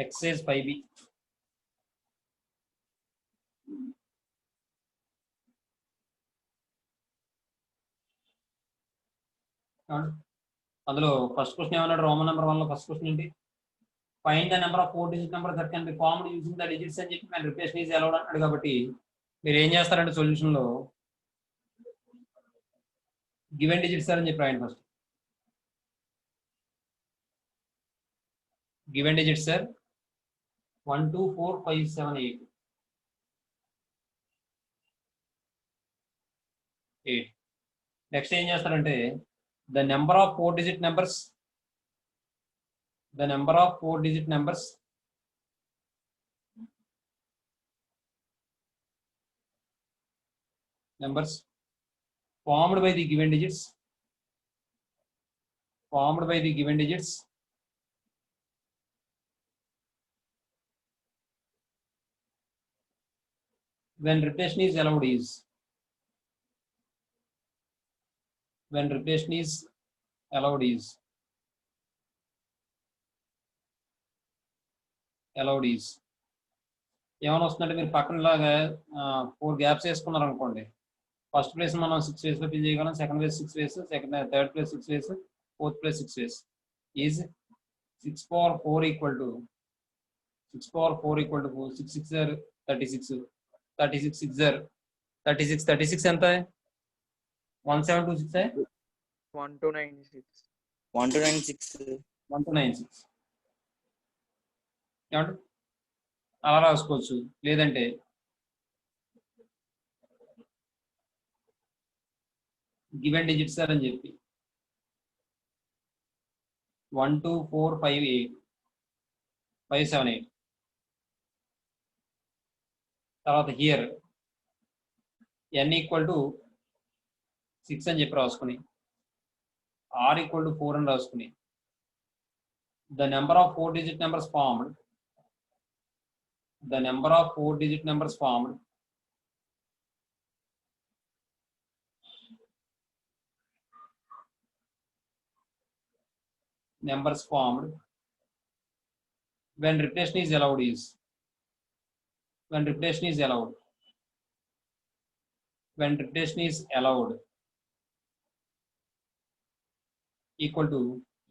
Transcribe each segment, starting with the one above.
exercise 5b అందులో first question ఏమన్నాడు Roman number 1 లో ఫస్ట్ క్వశ్చన్ ఏంటి find the number of 4 digit number that can be formed using the digits అని చెప్పి మన రిప్లేషన్ ఈజ్ అలౌడ్ అన్నాడు కాబట్టి మీరు ఏం చేస్తారంటే సొల్యూషన్ లో గివెన్ డిజిట్స్ అని చెప్పి రాయండి first given digits sir 1 2 4 5 7 8 next ఏం చేస్తారంటే the number of 4 digit numbers formed by the given digits when repetition is allowed is ఏమైనా వస్తుందంటే మీరు పక్కన లాగా 4 గ్యాప్స్ వేసుకున్నారు అనుకోండి ఫస్ట్ ప్లేస్ మనం 6 వేస్ లో ఫిల్ చేయగలం second place 6 ways third place 6 ways fourth place 6 ways is 6 power 4 equal to 6 6 6 are 36 36 6 are 36 36 ఎంత 1726 1296 ఏమంటే అలా రాసుకోవచ్చు లేదంటే గివెన్ డిజిట్స్ సార్ అని చెప్పి 1 2 4 5 8 5 7 8 తర్వాత హియర్ n ఈక్వల్ టు 6 అని చెప్పి రాసుకుని r ఈక్వల్ టు 4 అని రాసుకుని the number of 4 digit numbers formed when repetition is allowed equal to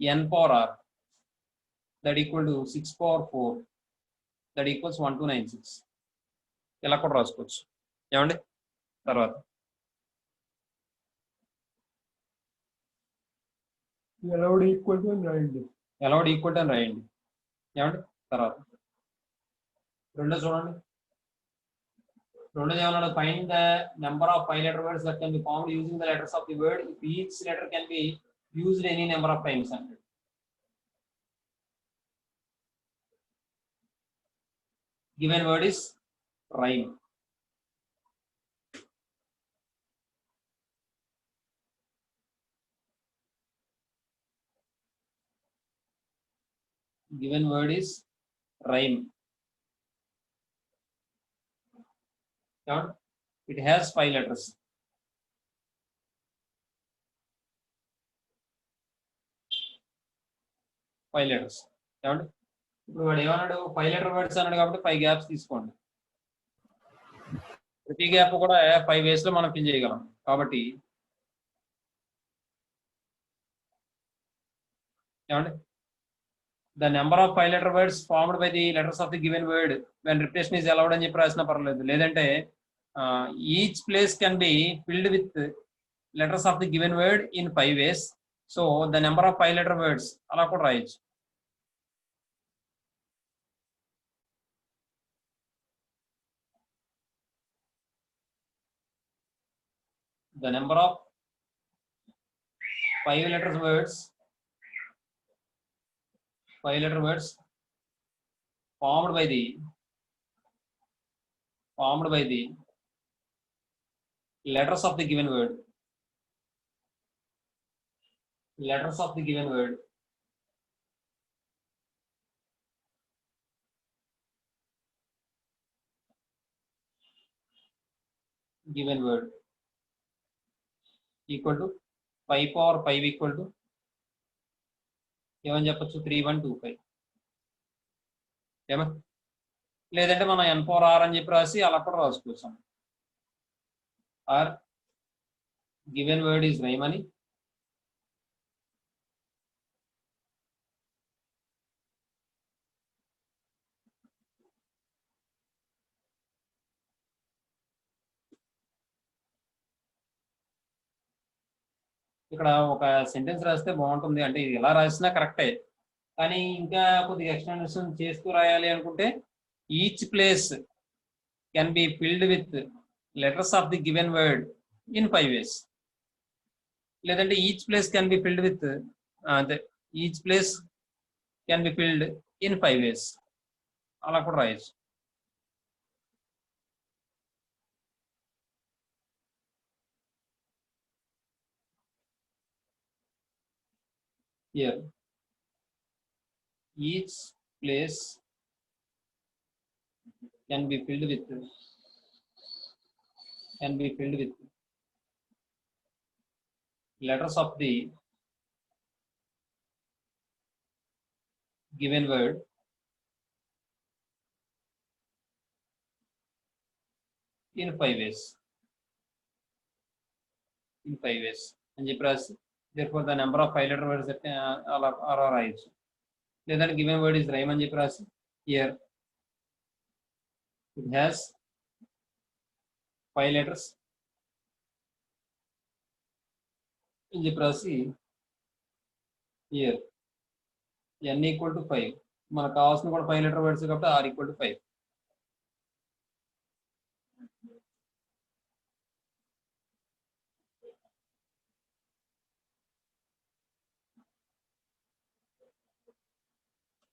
n power r that equal to 6 power 4 that equals 1296 ఇలా కూడా రాసుకోవచ్చు ఏమండి తర్వాత allowed equal to అని రాయండి ఏమండి తర్వాత రెండో చూడండి రెండోది ఏమన్నాడు find the number of 5 letter words that can be formed using the letters of the word if each letter can be used any number of times అంటే given word is rhyme it has 5 letters ఏమండి ఇప్పుడు వాడు ఏమన్నాడు 5 letter words అన్నాడు కాబట్టి 5 gaps తీసుకోండి ప్రతి gap కూడా 5 వేస్ లో మనం ఫిల్ చేయగలం కాబట్టి ఏమండి the number of 5 letter words formed by the letters of the given word when repetition is allowed అని చెప్పి రాసినా పర్లేదు లేదంటే each place can be filled with letters of the given word in 5 ways so the number of 5 letter words అలా కూడా రాయొచ్చు the number of 5 letter words formed by the letters of the given word equal to 5 power 5 equal to ఏమని చెప్పొచ్చు 3125 ఏమా లేదంటే మనం n power r అని చెప్పి రాసి అలా కూడా రాసుకోవచ్చు. Or given word is rhyme అని ఇక్కడ ఒక సెంటెన్స్ రాస్తే బాగుంటుంది. అంటే ఇది ఎలా రాసినా కరెక్టే, కానీ ఇంకా కొద్దిగా ఎక్స్టెన్షన్ చేస్తూ రాయాలి అనుకుంటే each place can be filled with letters of the given word in 5 ways. లేదంటే each place can be filled with అదే each place can be filled in 5 ways అలా కూడా రాయొచ్చు. Here each place can be filled with letters of the given word in 5 ways. అని చెప్పి రాసి therefore the number of 5 letter words అలా రాయొచ్చు. లేదంటే given word is rhyme అని చెప్పి రాసి here it has 5 letters అని చెప్పి రాసి here n equal to 5. మనకు కావాల్సిన కూడా 5 letter words కాబట్టి r equal to 5.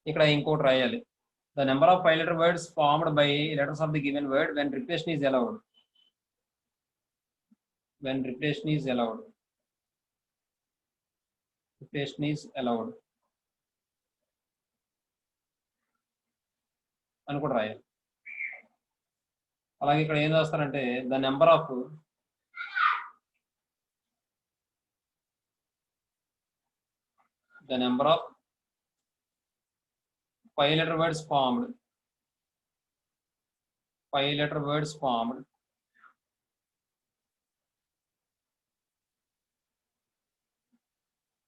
ఇక్కడ ఇంకోటి రాయాలి. The number of 5 letter words formed by letters of the given word when repetition is allowed. Repetition is allowed అని కూడా రాయాలి. అలాగే ఇక్కడ ఏం చేస్తారంటే the number of 5 letter words formed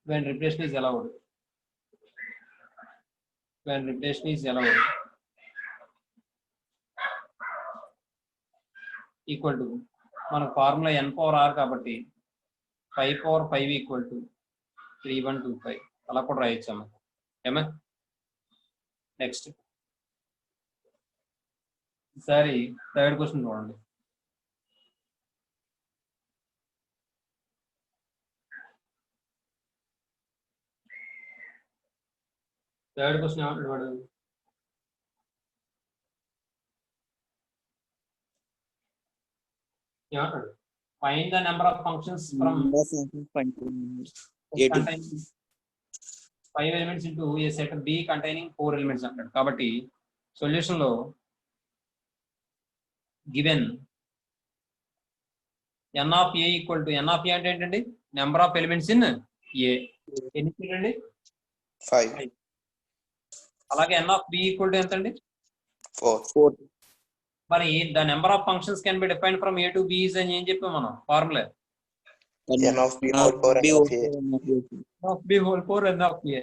when repetition is allowed equal to మనకు formula n power r కాబట్టి 5 power 5 equal to 3125 అలా కూడా రాయొచ్చాము. ఏమా నెక్స్ట్ ఈసారి థర్డ్ క్వశ్చన్ చూడండి. థర్డ్ క్వశ్చన్ ఏమంటాడు వాడు? ఏమంటాడు? Find the number of functions from 5 elements into a set B containing 4 elements అంటాడు. కాబట్టి సొల్యూషన్ లో given n of a equal to n of a అంటే ఏంటండి? నెంబర్ ఆఫ్ ఎలిమెంట్స్ ఇన్ ఏ. ఎన్ని చూడండి? 5. అలాగే n of b equal to ఎంత అండి? 4. మరి the number of functions can be defined from a to b is అని ఏం చెప్పాం మనం formula? n of b whole 4 n of b whole 4 n of a.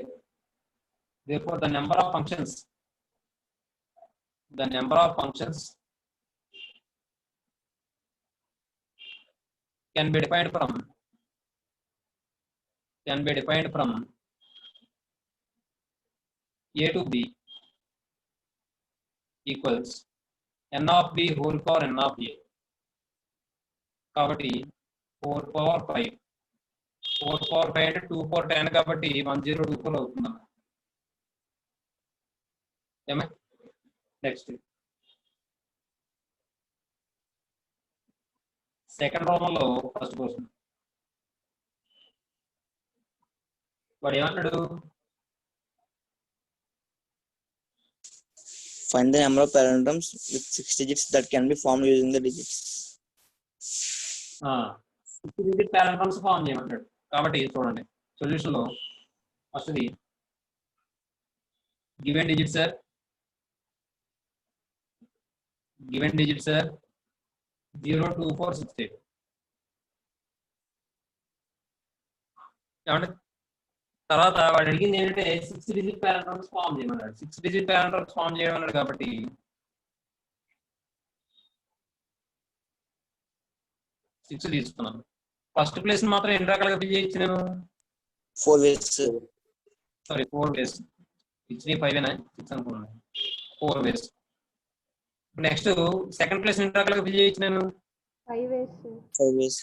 Therefore the number of functions can be defined from a to b equals n of b whole power n of a. కాబట్టి 4 power 5 అంటే 2 power 10 కాబట్టి 1024 అవుతుంది. ఏమే next second రోమన్లో first question వాడు ఏమంటాడు? Find the number of palindromes with 6 digits that can be formed using the digits. 6 digit palindromes form చేయమంటాడు. కాబట్టి చూడండి సొల్యూషన్ లో ఫస్ట్ది గివెన్ డిజిట్స్ గివెన్ డిజిట్స్ 0 2 4 6 8. ఏమంటే తర్వాత వాడు అడిగింది ఏంటంటే 6 డిజిట్ పారామీటర్స్ ఫామ్ చేయమన్నాడు. 6 డిజిట్ పారామీటర్స్ ఫామ్ చేయమన్నాడు కాబట్టి 6 తీసుకున్నాను. ఫస్ట్ ప్లేస్ మాత్రం ఎన్ని రకాలుగా ఫిల్ చేయొచ్చు నేను? 4 ways. సారీ 4 వేస్. 6 5 6 అనుకున్నాను. 4 వేస్. నెక్స్ట్ సెకండ్ ప్లేస్ ఎన్ని రకాలుగా ఫిల్ చేయొచ్చు నేను? 5 ways. 5 ways.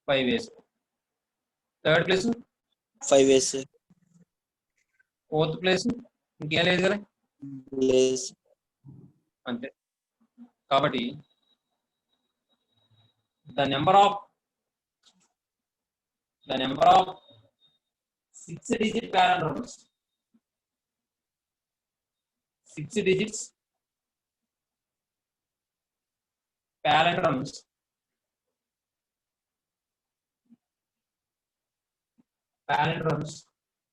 5 ways. Third place 5 ways. Fourth place ఇంకేం లేదు కదా, Ways. అంతే. కాబట్టి the number of 6 digit palindromes, 6 digits palindromes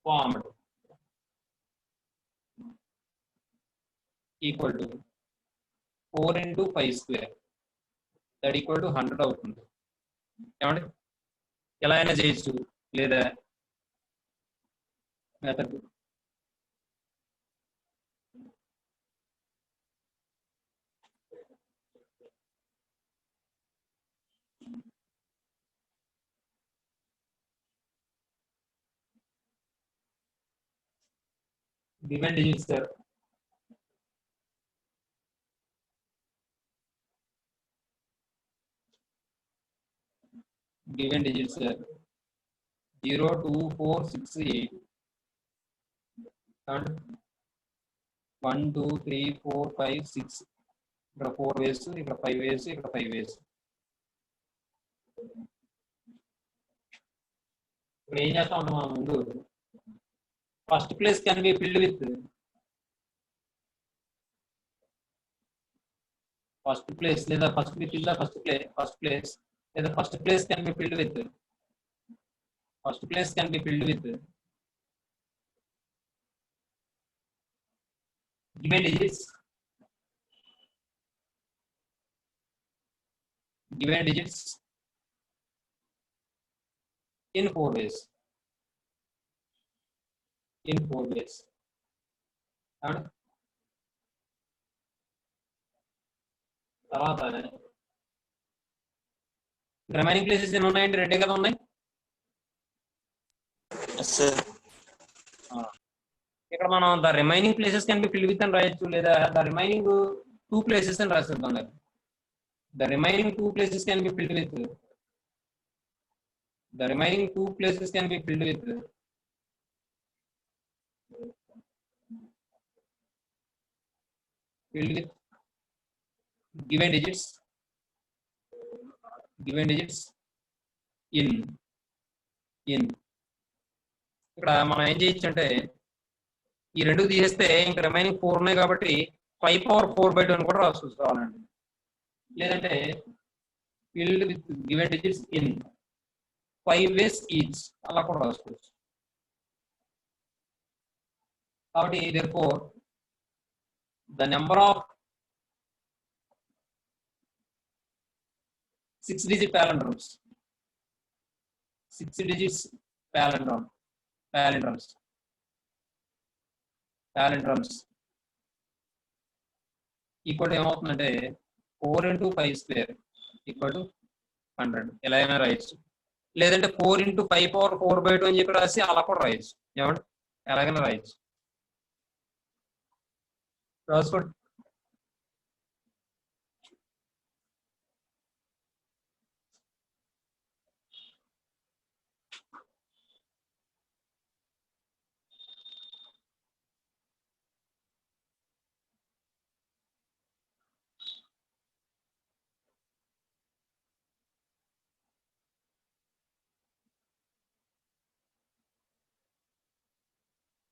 formed equal to 4 into 5 square, that equal to 100 అవుతుంది. ఏమండి ఎలా అయినా చేయొచ్చు, లేదా method given digits sir. Given digits sir 0 2 4 6 8 and 1 2 3 4 5 6. ఇక్కడ 4 వేస్, ఇక్కడ 5 వేస్, ఇక్కడ 5 వేస్. ఇప్పుడు ఏం చేస్తా ఉంటాం మనం? ముందు first place can be filled with first place లేదా ఫస్ట్ ప్లేస్ లేదా ఫస్ట్ ప్లేస్ లేదా first place can be filled with given digits in 4 ways. And తర్వాత రిమైనింగ్ ప్లేసెస్ ఎన్ని ఉన్నాయండి? రెండే కదా ఉన్నాయి. Yes, sir. ఇక్కడ మనం the remaining places can be filled with అని రాయొచ్చు, లేదా ద రిమైనింగ్ 2 ప్లేసెస్ అని రాసేద్దాం. కదా the remaining 2 places can be filled with given digits in ఇక్కడ మనం ఏం చేయొచ్చు అంటే ఈ రెండు తీసేస్తే ఇంకా రిమైనింగ్ 4 ఉన్నాయి కాబట్టి 5 power 4/2 అని కూడా రాసుకోవాలండి. లేదంటే field with given digits in 5 ways each అలా కూడా రాసుకోవచ్చు. కాబట్టి therefore the number of 6 digit palindromes, 6 digits palindromes equal ఏమవుతుందంటే 4 into 5 square ఈక్వల్ టు 100. ఎలా అయినా రాయొచ్చు, లేదంటే 4 into 5 power 4/2 అని చెప్పి రాసి అలా కూడా రాయొచ్చు. ఏమంటే ఎలాగైనా రాయొచ్చు, రాసుకోండి.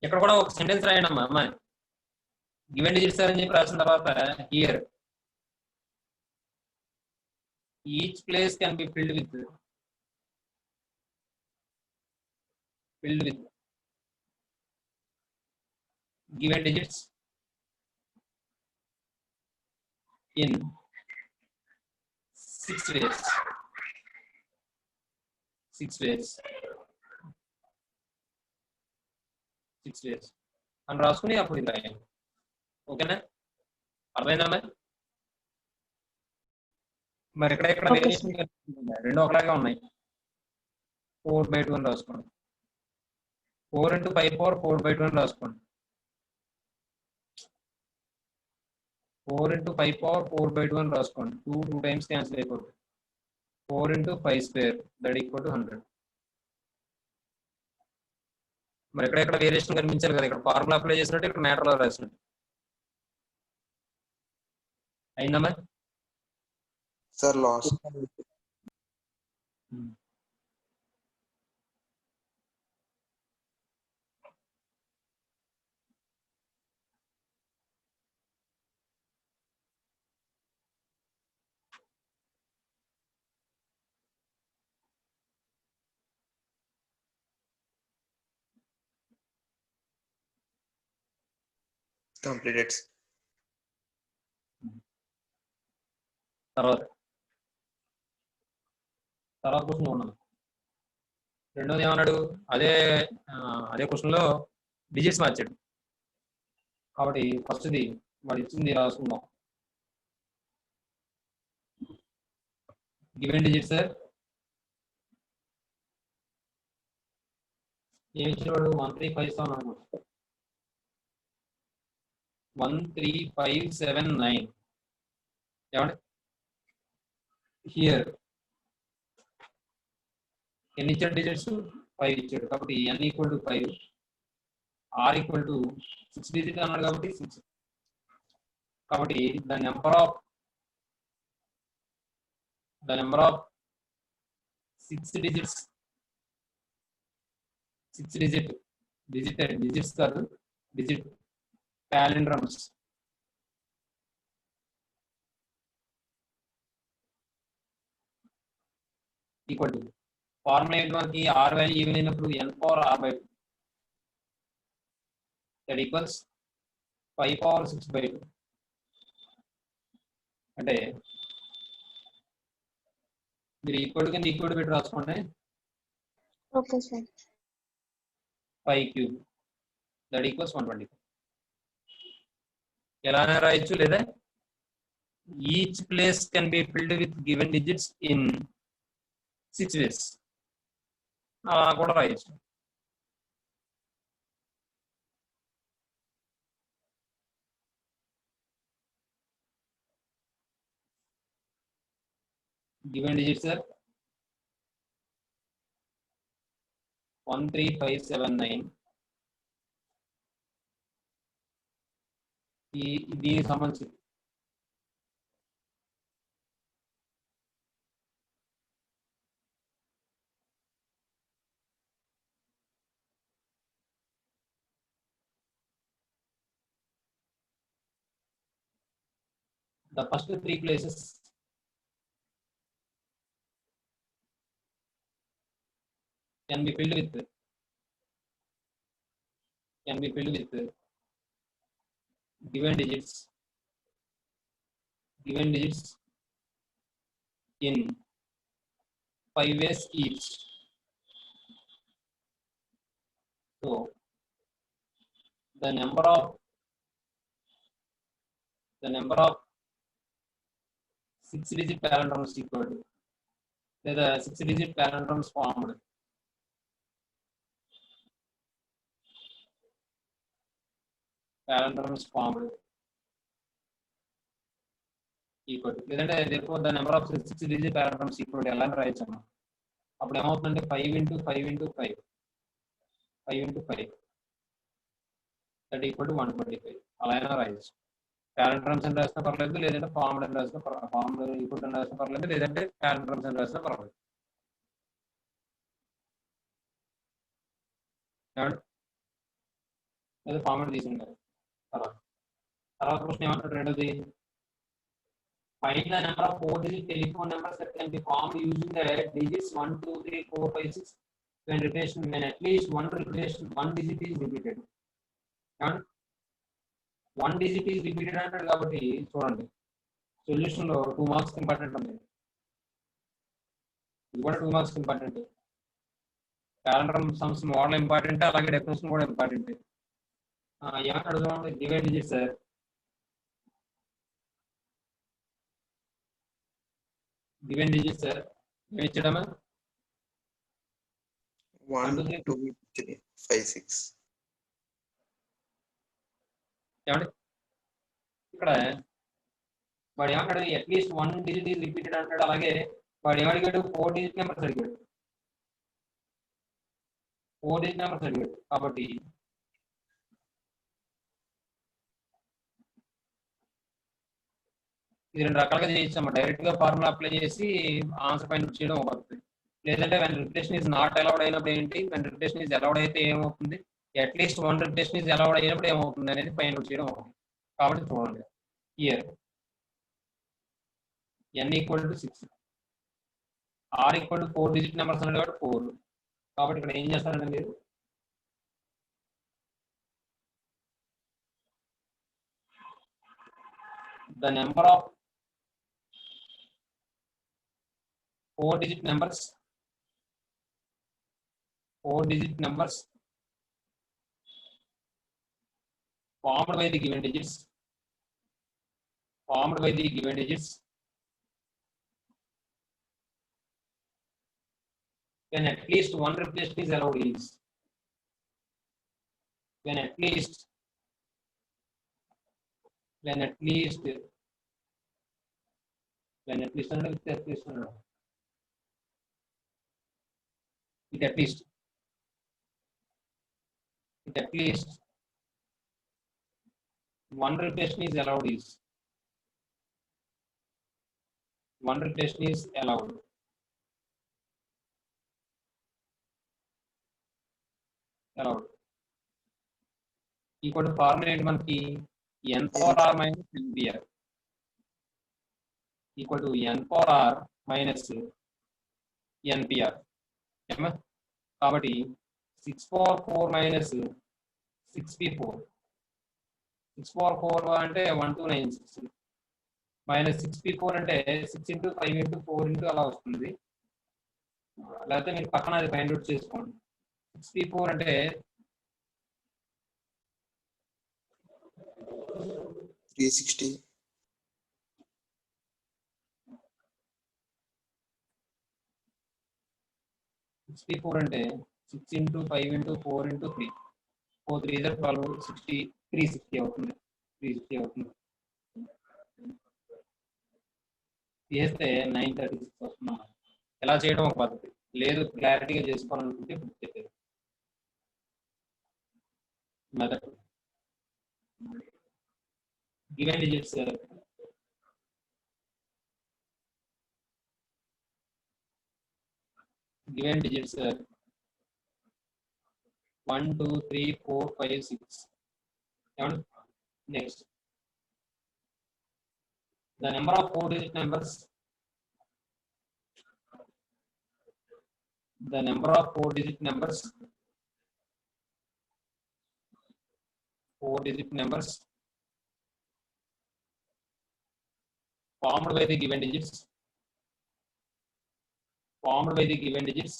ఇక్కడ కూడా ఒక సెంటెన్స్ రాయండి అమ్మా. అమ్మాయి గివెన్ డిజిట్స్ అని చెప్పి రాసిన తర్వాత here each place can be filled with given digits in 6 ways. 6 ways. 6 ways. అని రాసుకుని అప్పుడు ఇది రాయాలి. ఓకేనా? అర్థమైందా మరి ఇక్కడ వేరియేషన్ రెండు ఒకలాగా ఉన్నాయి. 4/2 అని రాసుకోండి. 4 into 5 power 4/2 అని రాసుకోండి. 4 into 5 power 4/2 అని రాసుకోండి. 2 times క్యాన్సిల్ అయిపోతుంది. 4 into 5 square that equal to 100. మరి ఇక్కడ వేరియేషన్ కనిపించాలి కదా, ఇక్కడ ఫార్ములా అప్లై చేసినట్టు ఇక్కడ మ్యాటర్లో రాసినట్టు. అయిందా మరి? Sir last completed. తర్వాత క్వశ్చన్ ఉన్నాను. రెండోది ఏమన్నాడు, అదే క్వశ్చన్ లో డిజిట్స్ మార్చాడు. కాబట్టి ఫస్ట్ది వాడు ఇచ్చింది రాసుకుందాం. గివెన్ డిజిట్స్ సార్ ఏమి ఇచ్చేవాడు? 135 అనుకుంటా. 13579 ఏమంటే హియర్ ఎన్ని ఇచ్చాడు డిజిట్స్? 5 ఇచ్చాడు. కాబట్టి n equal to 5, r equal to 6 digit అన్నాడు కాబట్టి 6. కాబట్టి the number of 6 digits, 6 digits కాదు, digit palindromes equal to formula ఏంటి మనకి? r వాల్యూ ఈవెన్ అయినప్పుడు n power r/2 that equals 5 power 6/2. అంటే మీరు ఈక్వల్ కింద ఈక్వల్ పెట్టి రాసుకోండి. Okay sir. 5 cube that equals 125. ఎలానే రాయొచ్చు, లేదా each place can be filled with given digits in 6 ways అలా కూడా రాయొచ్చు. Given digits sir 13579. దీనికి సంబంధించి the first 3 places can be filled with given digits in 5 ways each. So the number of 6-digit palindromes equal to the 6-digit palindromes formed equal to లేదంటే therefore the number of 6-digit palindromes equal to ఎలా రాయొచ్చు? అప్పుడు ఏమవుతుందంటే 5 into 5 into 5 that equal to 125 అలా అయినా రాయొచ్చు. palindromes అని రాసినా పర్లేదు, లేదంటే ఫార్ములా అని రాసినా పర్లేదు, ఫార్ములా ఈక్వల్ అని రాసినా పర్లేదు, లేదంటే palindromes అని రాసినా పర్లేదు. లేదా ఫార్ములా తీసుకుంటారు. తర్వాత క్వశ్చన్ ఏమంటారు? రెండోది, find the number of 4-digit telephone numbers that can be formed using the digits 1, 2, 3, 4, 5, 6 when at least one digit is repeated. And 1 digit is repeated అంటారు కాబట్టి చూడండి, సొల్యూషన్ లో 2 మార్క్స్ ఇంపార్టెంట్ ఉంది. ఇది కూడా 2 marks important. Calendar sums model important, అలాగే definition కూడా important. ఏమంటాడు చూడండి, divide digit sir. Given digit sir ఏమి ఇచ్చడమా? 1 2 3 5 6. ఏమండి ఇక్కడ వాడు ఏమంటాడు, అట్లీస్ట్ 1 డిజిట్ ఈజ్ రిపీటెడ్ అంటాడు. అలాగే వాడు ఏమడిగాడు, 4 డిజిట్ నెంబర్స్ అడిగాడు. 4 డిజిట్ నెంబర్స్ అడిగాడు. కాబట్టి ఇది 2 రకాలుగా చేయొచ్చు. డైరెక్ట్ గా ఫార్ములా అప్లై చేసి ఆన్సర్ ఫైండ్ అవుట్ చేయడం అవుతుంది. లేదంటే when repetition is not allowed అయినప్పుడు ఏంటి, వెన్ రిపిటేషన్ ఈజ్ అలౌడ్ అయితే ఏమవుతుంది, అట్లీస్ట్ 1 రిపిటేషన్ ఈజ్ అలౌడ్ అయినప్పుడు ఏమవుతుంది అనేది ఫైండ్ అవుట్ చేయడం అవుతుంది. కాబట్టి చూడండి, year n equal to 6, r equal to 4 digit numbers అన్నాడు కాబట్టి 4. కాబట్టి ఇక్కడ ఏం చేస్తారంటే మీరు the number of 4 digit numbers formed by the given digits when at least one repetition is allowed is when at least one repetition is allowed is equal to formula ఏంటి మనకి, n power r minus npr equal to n power r minus npr. కాబట్టి 6 power 4 minus 6p4, 6 power 4 అంటే 1296 minus 6p4 అంటే 6 into 5 into 4 into అలా వస్తుంది. లేకపోతే మీరు పక్కన అది ఫైండ్ అవుట్ చేసుకోండి. 6p4 అంటే 360. 6p4 అంటే 6 ఇంటూ 5 ఇంటూ 4 ఇంటూ 3, 4 3 12 60 360 అవుతుంది. 360 అవుతుంది. చేస్తే 936 వస్తుంది. ఎలా చేయడం ఒక పద్ధతి, లేదు క్లారిటీగా చేసుకోవాలనుకుంటే ఇప్పుడు చెప్పేది method. Given digits 1 2 3 4 5 6. Next, the number of 4 digit numbers, formed by the given digits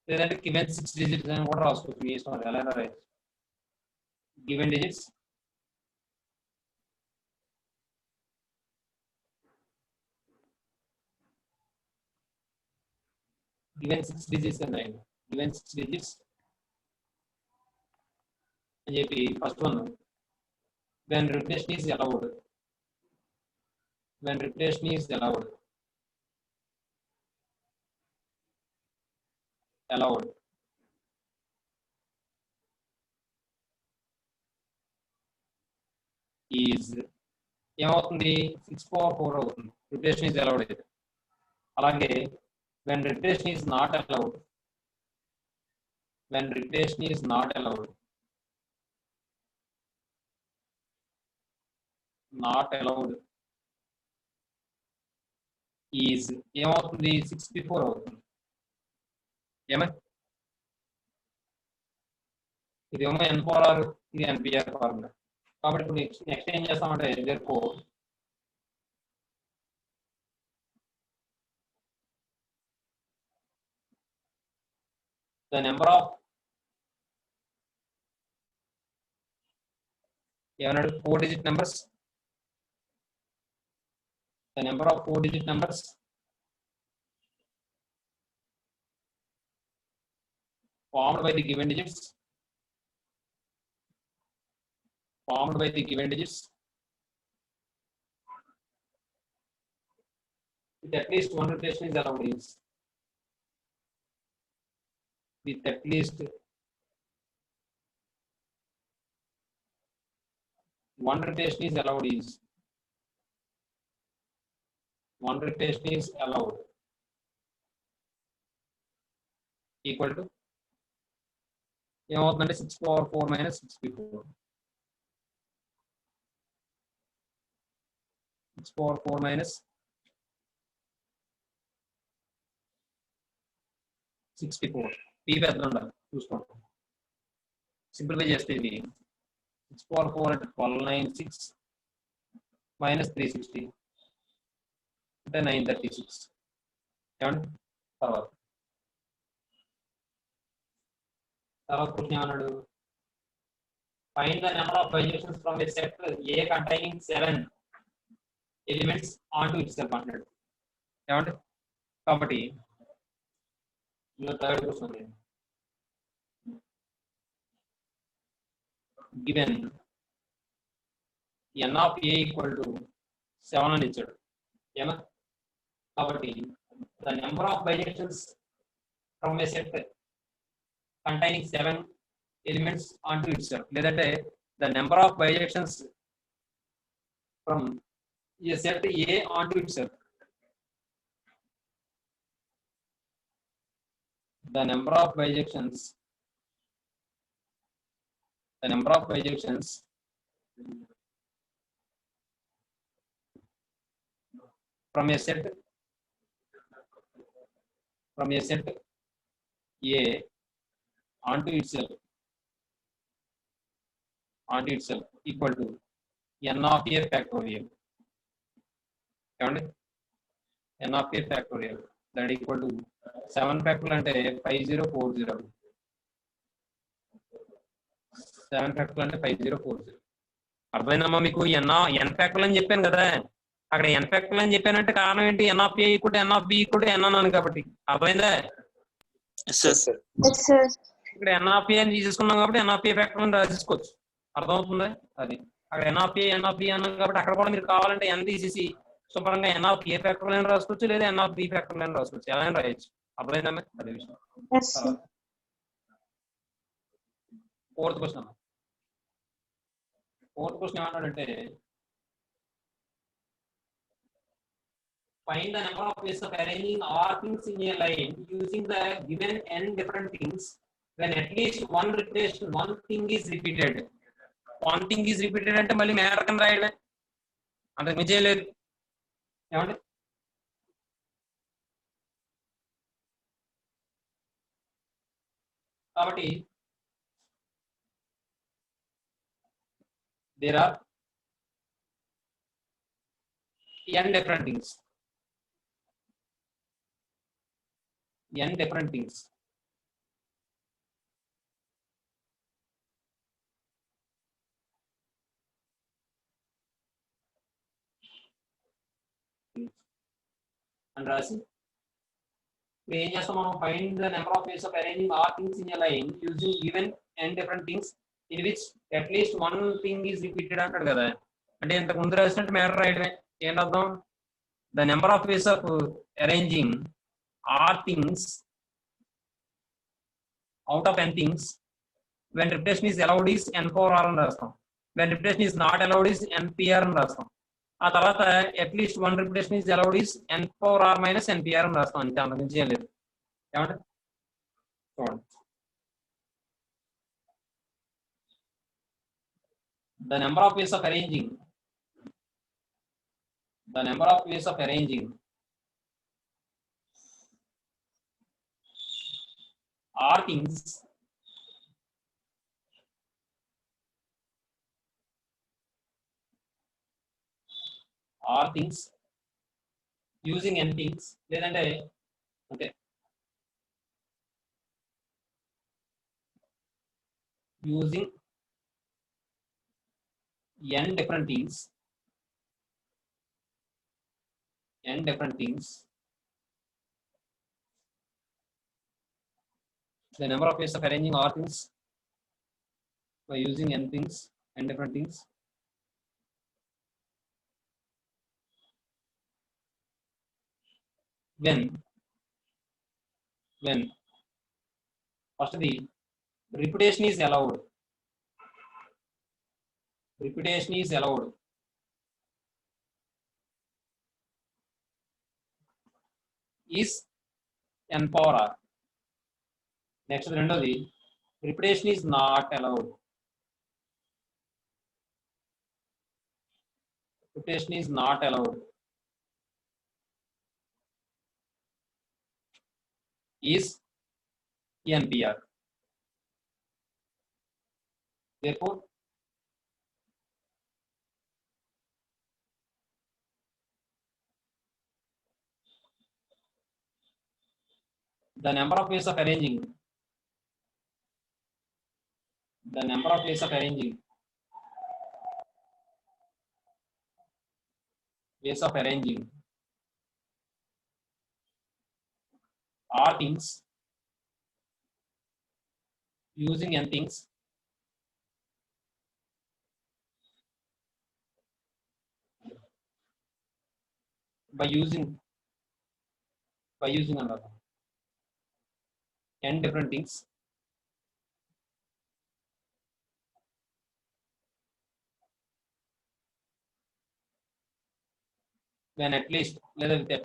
లేదంటే given 6 digits అని కూడా రాసుకోవచ్చు, మీ ఇష్టం, ఎలా రాయొచ్చు. given digits given 6 digits అని రాయండి. given 6 digits అని చెప్పి first one, when repetition is allowed is ఏమవుతుంది, 6 power 4 అవుతుంది. repetition is allowed అయితే. అలాగే when repetition is not allowed is ఏమవుతుంది, 6p4 అవుతుంది. ఇదేమో n power r, ఇది npr ఫార్ములా. కాబట్టి ఇప్పుడు నెక్స్ట్ ఏం చేస్తామంటే therefore the number of ఏమన్నాడు 4-digit numbers, the number of 4-digit numbers formed by the given digits with at least one repetition is allowed is with at least one repetition is allowed is one repetition is allowed equal to ఏమవుతుందంటే 6/4 minus 6/4 6/4 minus 6/4 p పెద్దగా ఉండాలి చూసుకోండి. Simplify చేస్తే ఇది 6/4 అంటే 1296 minus 360 అంటే 936. ఏమండి తర్వాత క్వశ్చన్ ఏమన్నాడు, find the number of bijections from a set A containing 7 elements on to itself అంటాడు. ఏమండి కాబట్టి third question given n of a equal to 7 అని ఇచ్చాడు. ఏమా కాబట్టి the number of bijections from a set containing 7 elements onto itself, లేదంటే the number of bijections from a set A onto itself, the number of bijections from a set A onto itself equal to n of a factorial. ఏమండి n of a factorial that equal to 7 factorial అంటే 5040 7 factorial అంటే 5040. అర్థమైందమ్మా మీకు? n factorial అని చెప్పాను కదా, అక్కడ n factorial అని చెప్పానంటే కారణం ఏంటి, n of a equal to n of b equal to n అన్నాను కాబట్టి. అర్థమైందా? Yes, sir. Yes, sir. ఇక్కడ n of a అని తీసుకున్నాం కాబట్టి n of a ఫ్యాక్టర్ అని రాసుకోవచ్చు. అర్థమవుతుందా? అది అక్కడ n of b అన్నాం కాబట్టి అక్కడ కూడా మీరు కావాలంటే n తీసేసి శుభ్రంగా n of a ఫ్యాక్టర్ అని రాసుకోవచ్చు, లేదా n of b ఫ్యాక్టర్ అని రాసుకోవచ్చు, ఎలా అయినా రాయొచ్చు. అర్థమైందమ్మా? అదే విషయం. Yes, sir. ఫోర్త్ క్వశ్చన్ ఏమన్నాడంటే find the number of ways of arranging all things in a line using the given n different things when at least one thing is repeated. One thing is repeated అంటే మళ్ళీ matter కింద రాయడమే, అంతకు మించి ఏం లేదు. ఏమండి కాబట్టి there are n different things. అని రాసి ఏం చేస్తాం మనం, find the number of ways of arranging all things in a line using given n different things in which at least one thing is repeated అంటాడు కదా. అంటే ఇంతకు ముందు రాసినట్టు మ్యాటర్ రాయడమే. ఏం అర్థం, the number of ways of arranging all things out of n things when repetition is allowed is n/r అని రాస్తాం, when repetition is not allowed is n/r అని రాస్తాం. ఆ తర్వాత at least one repetition is allowed is n/r minus n/r అని రాస్తాం. అంతే, అంత మించి ఏం లేదు. ఏమంటే చూడండి, the number of ways of arranging are things r things using n things లేదంటే అంటే using n different things the number of ways of arranging all things by using n different things when first the repetition is allowed is n power r. Next రెండోది repetition is not allowed. Repetition is not allowed is npr. Therefore the number of ways of arranging are things using n things by using another n different things when at least లేదా with at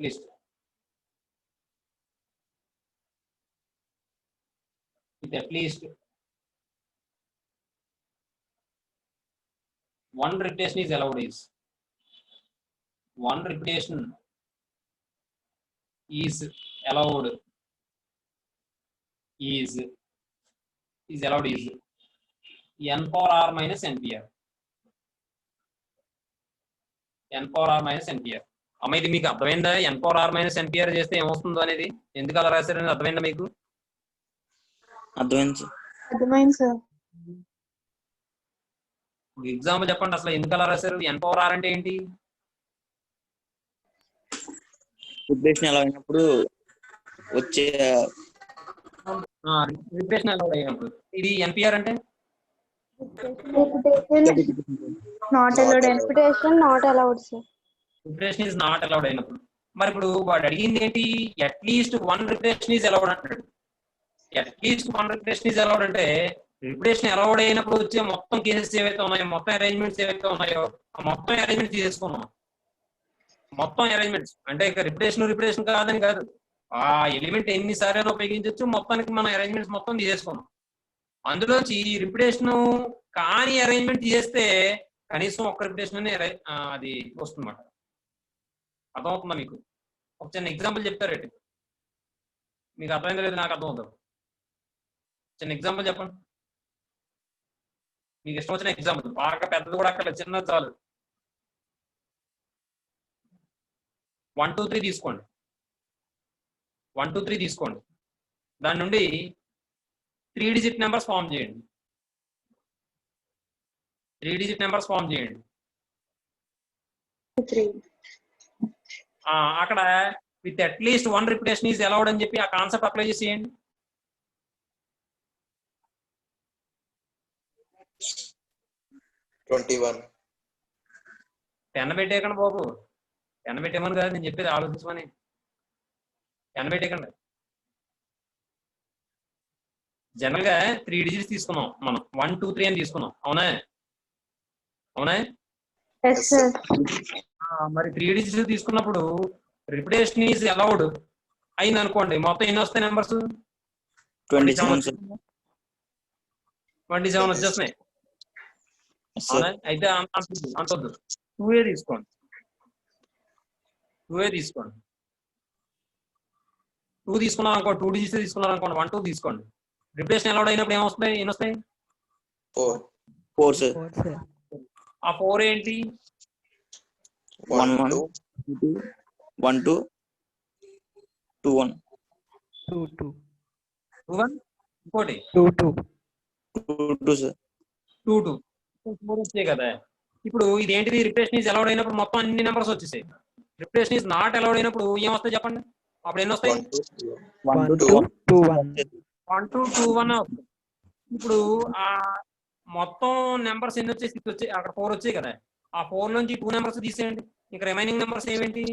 least one repetition is allowed is allowed is n power r minus npr. n power r minus npr. అమ్మ ఇది మీకు అర్థమైందా? n power r minus npr చేస్తే ఏమొస్తుందో అనేది ఎందుకు అలా రాశారని అర్థమైందా మీకు? అర్థమైంది సార్. ఎగ్జాంపుల్ చెప్పండి అసలు ఎందుకు అలా రాశారు? n power r అంటే ఏంటి? రిపిటేషన్ అలా అయినప్పుడు వచ్చే రిపిటేషన్ అలౌడ్ అయినప్పుడు. ఇది npr అంటే not allowed. Repetition not allowed, sir. Repetition is not allowed అయినప్పుడు. మరి ఇప్పుడు వాడు అడిగింది ఏంటి? At least one repetition is allowed అంటాడు. At least one repetition is allowed అంటే రిపిటేషన్ అలౌడ్ అయినప్పుడు వచ్చే మొత్తం కేసెస్ ఏవైతే ఉన్నాయో, మొత్తం అరేంజ్మెంట్స్ ఏవైతే ఉన్నాయో ఆ మొత్తం అరేంజ్మెంట్స్ తీసేసుకున్నాం. మొత్తం అరేంజ్మెంట్స్ అంటే ఇక రిపిటేషన్ కాదని కాదు, ఆ ఎలిమెంట్ ఎన్నిసార్లు ఉపయోగించవచ్చు, మొత్తానికి మనం అరేంజ్మెంట్స్ మొత్తం తీసేసుకున్నాం. అందులోంచి రిపిటేషన్ కానీ అరేంజ్మెంట్ తీసేస్తే కనీసం ఒక్క రిపిటేషన్ అది వస్తుందన్నమాట. అర్థమవుతుందా మీకు? ఒక చిన్న ఎగ్జాంపుల్ చెప్తారేంటి? మీకు అర్థమైందో లేదు నాకు అర్థం అవుతుంది. చిన్న ఎగ్జాంపుల్ చెప్పండి, మీకు ఇష్టం వచ్చిన ఎగ్జాంపుల్. బాగా పెద్దది కూడా అక్కడ చిన్నది చాలు. 1 2 3 తీసుకోండి. 1 2 3 తీసుకోండి. దాని నుండి 3 డిజిట్ నెంబర్స్ ఫామ్ చేయండి. 3 డిజిట్ నెంబర్స్ ఫామ్ చేయండి. అక్కడ with at least one repetition is allowed అని చెప్పి ఆ కాన్సెప్ట్ అప్లై చేసేయండి. పెన్ పెట్టేయకండి బాబు, పెన్ పెట్టేమని కాదు నేను చెప్పేది, ఆలోచించమని. పెన్ పెట్టేయకండి. జనరల్ గా 3 డిజిట్స్ తీసుకున్నాం మనం, 1 2 3 అని తీసుకున్నాం. అవునా? మరి 3 డిజిట్స్ తీసుకున్నప్పుడు రిపిటేషన్ ఈజ్ అలౌడ్ అయింది అనుకోండి, మొత్తం ఎన్ని వస్తాయి నెంబర్స్? 27 వచ్చేస్తున్నాయి. అయితే అంతొద్దు, 2A తీసుకోండి. 2 తీసుకున్నాం అనుకో, 2 డిజిట్స్ తీసుకున్నారు అనుకోండి, 1 2 తీసుకోండి. రిపిటేషన్ అలౌడ్ అయినప్పుడు ఏమొస్తాయి? ఎన్ని వస్తాయి? 4 ఆ 4 ఏంటి? 1 1 1 2 2 1 2 2 1 2 2 2 1 ఇంకోటి 2 2 2 2 sir. 2 2 4 వచ్చాయి కదా. ఇప్పుడు ఇది ఏంటిది, రిప్లేషన్ ఈజ్ అలౌడ్ అయినప్పుడు మొత్తం అన్ని నెంబర్స్ వచ్చేసాయి. రిప్లేషన్ ఈజ్ నాట్ అలౌడ్ అయినప్పుడు ఏమొస్తాయి చెప్పండి, అప్పుడు ఎన్ని వస్తాయి? 1 2 1 1 2 2 1 2 1 1 2 2 1 వస్తాయి. ఇప్పుడు ఆ మొత్తం నెంబర్స్ ఎన్ని వచ్చాయి? 6 వచ్చాయి, అక్కడ 4 వచ్చాయి కదా. ఆ 4 నుంచి 2 నెంబర్స్ తీసేయండి, ఇంకా రిమైనింగ్ నెంబర్స్ ఏమేంటి?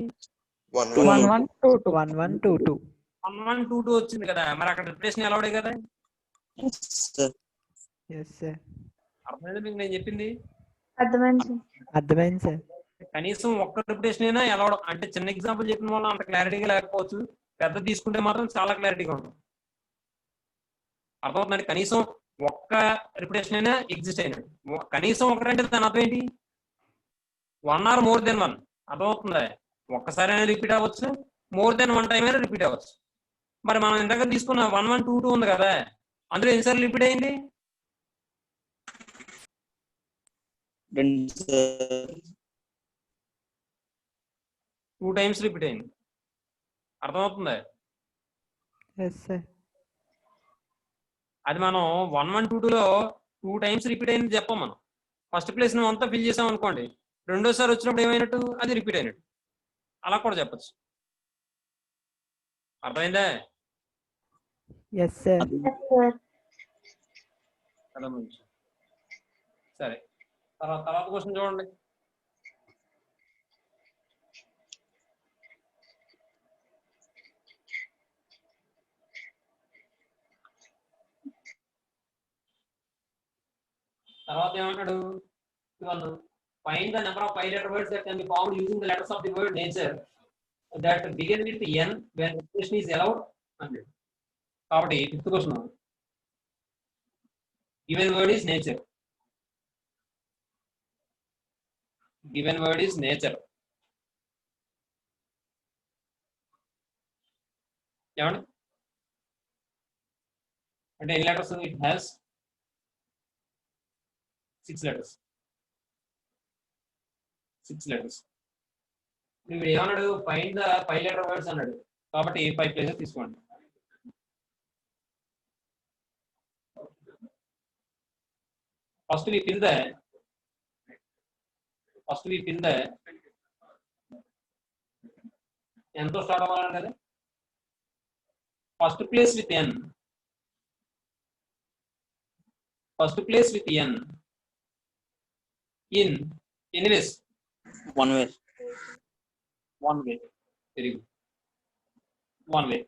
1 2 1 1 1 2 2 1 1 2 2 1 1 2 2 వచ్చింది కదా, మరి అక్కడ రిప్లేషన్ అలౌడే కదా. yes sir. yes sir అర్థమైందా మీకు నేను చెప్పింది? అర్థమైంది సార్. అర్థమైంది సార్ కనీసం ఒక్క రిపిటేషన్ అయినా అలౌడ్. అంటే చిన్న ఎగ్జాంపుల్ చెప్పిన వల్ల అంత క్లారిటీగా లేకపోవచ్చు, పెద్ద తీసుకుంటే మాత్రం చాలా క్లారిటీగా ఉంటుంది. అర్థమవుతుందండి? కనీసం ఒక్క రిపిటేషన్ అయినా ఎగ్జిస్ట్ అయినట్టు. కనీసం ఒకటంటే దాని అర్థం ఏంటి? 1 ఆర్ మోర్ దెన్ 1. అర్థమవుతుందా? ఒక్కసారైనా రిపీట్ అవ్వచ్చు, మోర్ దెన్ 1 టైం అయినా రిపీట్ అవ్వచ్చు. మరి మనం ఇందాక తీసుకున్న 1 1 2 2 ఉంది కదా, అందులో ఎన్నిసార్లు రిపీట్ అయింది? 2 sir. 2 టైమ్స్ రిపీట్ అయింది. అర్థమవుతుందా? yes sir అది మనం 1 1 2 2లో 2 టైమ్స్ రిపీట్ అయింది చెప్పాం మనం. ఫస్ట్ ప్లేస్ నువ్వు అంతా ఫిల్ చేసాం అనుకోండి, రెండోసారి వచ్చినప్పుడు ఏమైనట్టు? అది రిపీట్ అయినట్టు. అలా కూడా చెప్పచ్చు. అర్థమైందా? yes sir Yes, sir. అలా మంచి. సరే, తర్వాత క్వశ్చన్ చూడండి. తర్వాత ఏమంటాడు? Find the number of 5 letter words that can be formed using the letters of the word nature that begin with n when repetition is allowed అన్నాడు. కాబట్టి fifth question, given word is nature. Given word is nature. ఏమండి? అంటే ఎన్ని letters? It has 6 letters. 6 letters. ఇప్పుడు ఏమన్నాడు? Find the 5 letter words అన్నాడు. కాబట్టి 5 places తీసుకోండి. ఫస్ట్ we fill the ఎంతో స్టార్ట్ అవ్వాలన్నాడు కదా. First place with n. First place with n in any ways. 1 way. One way. Very good. One way.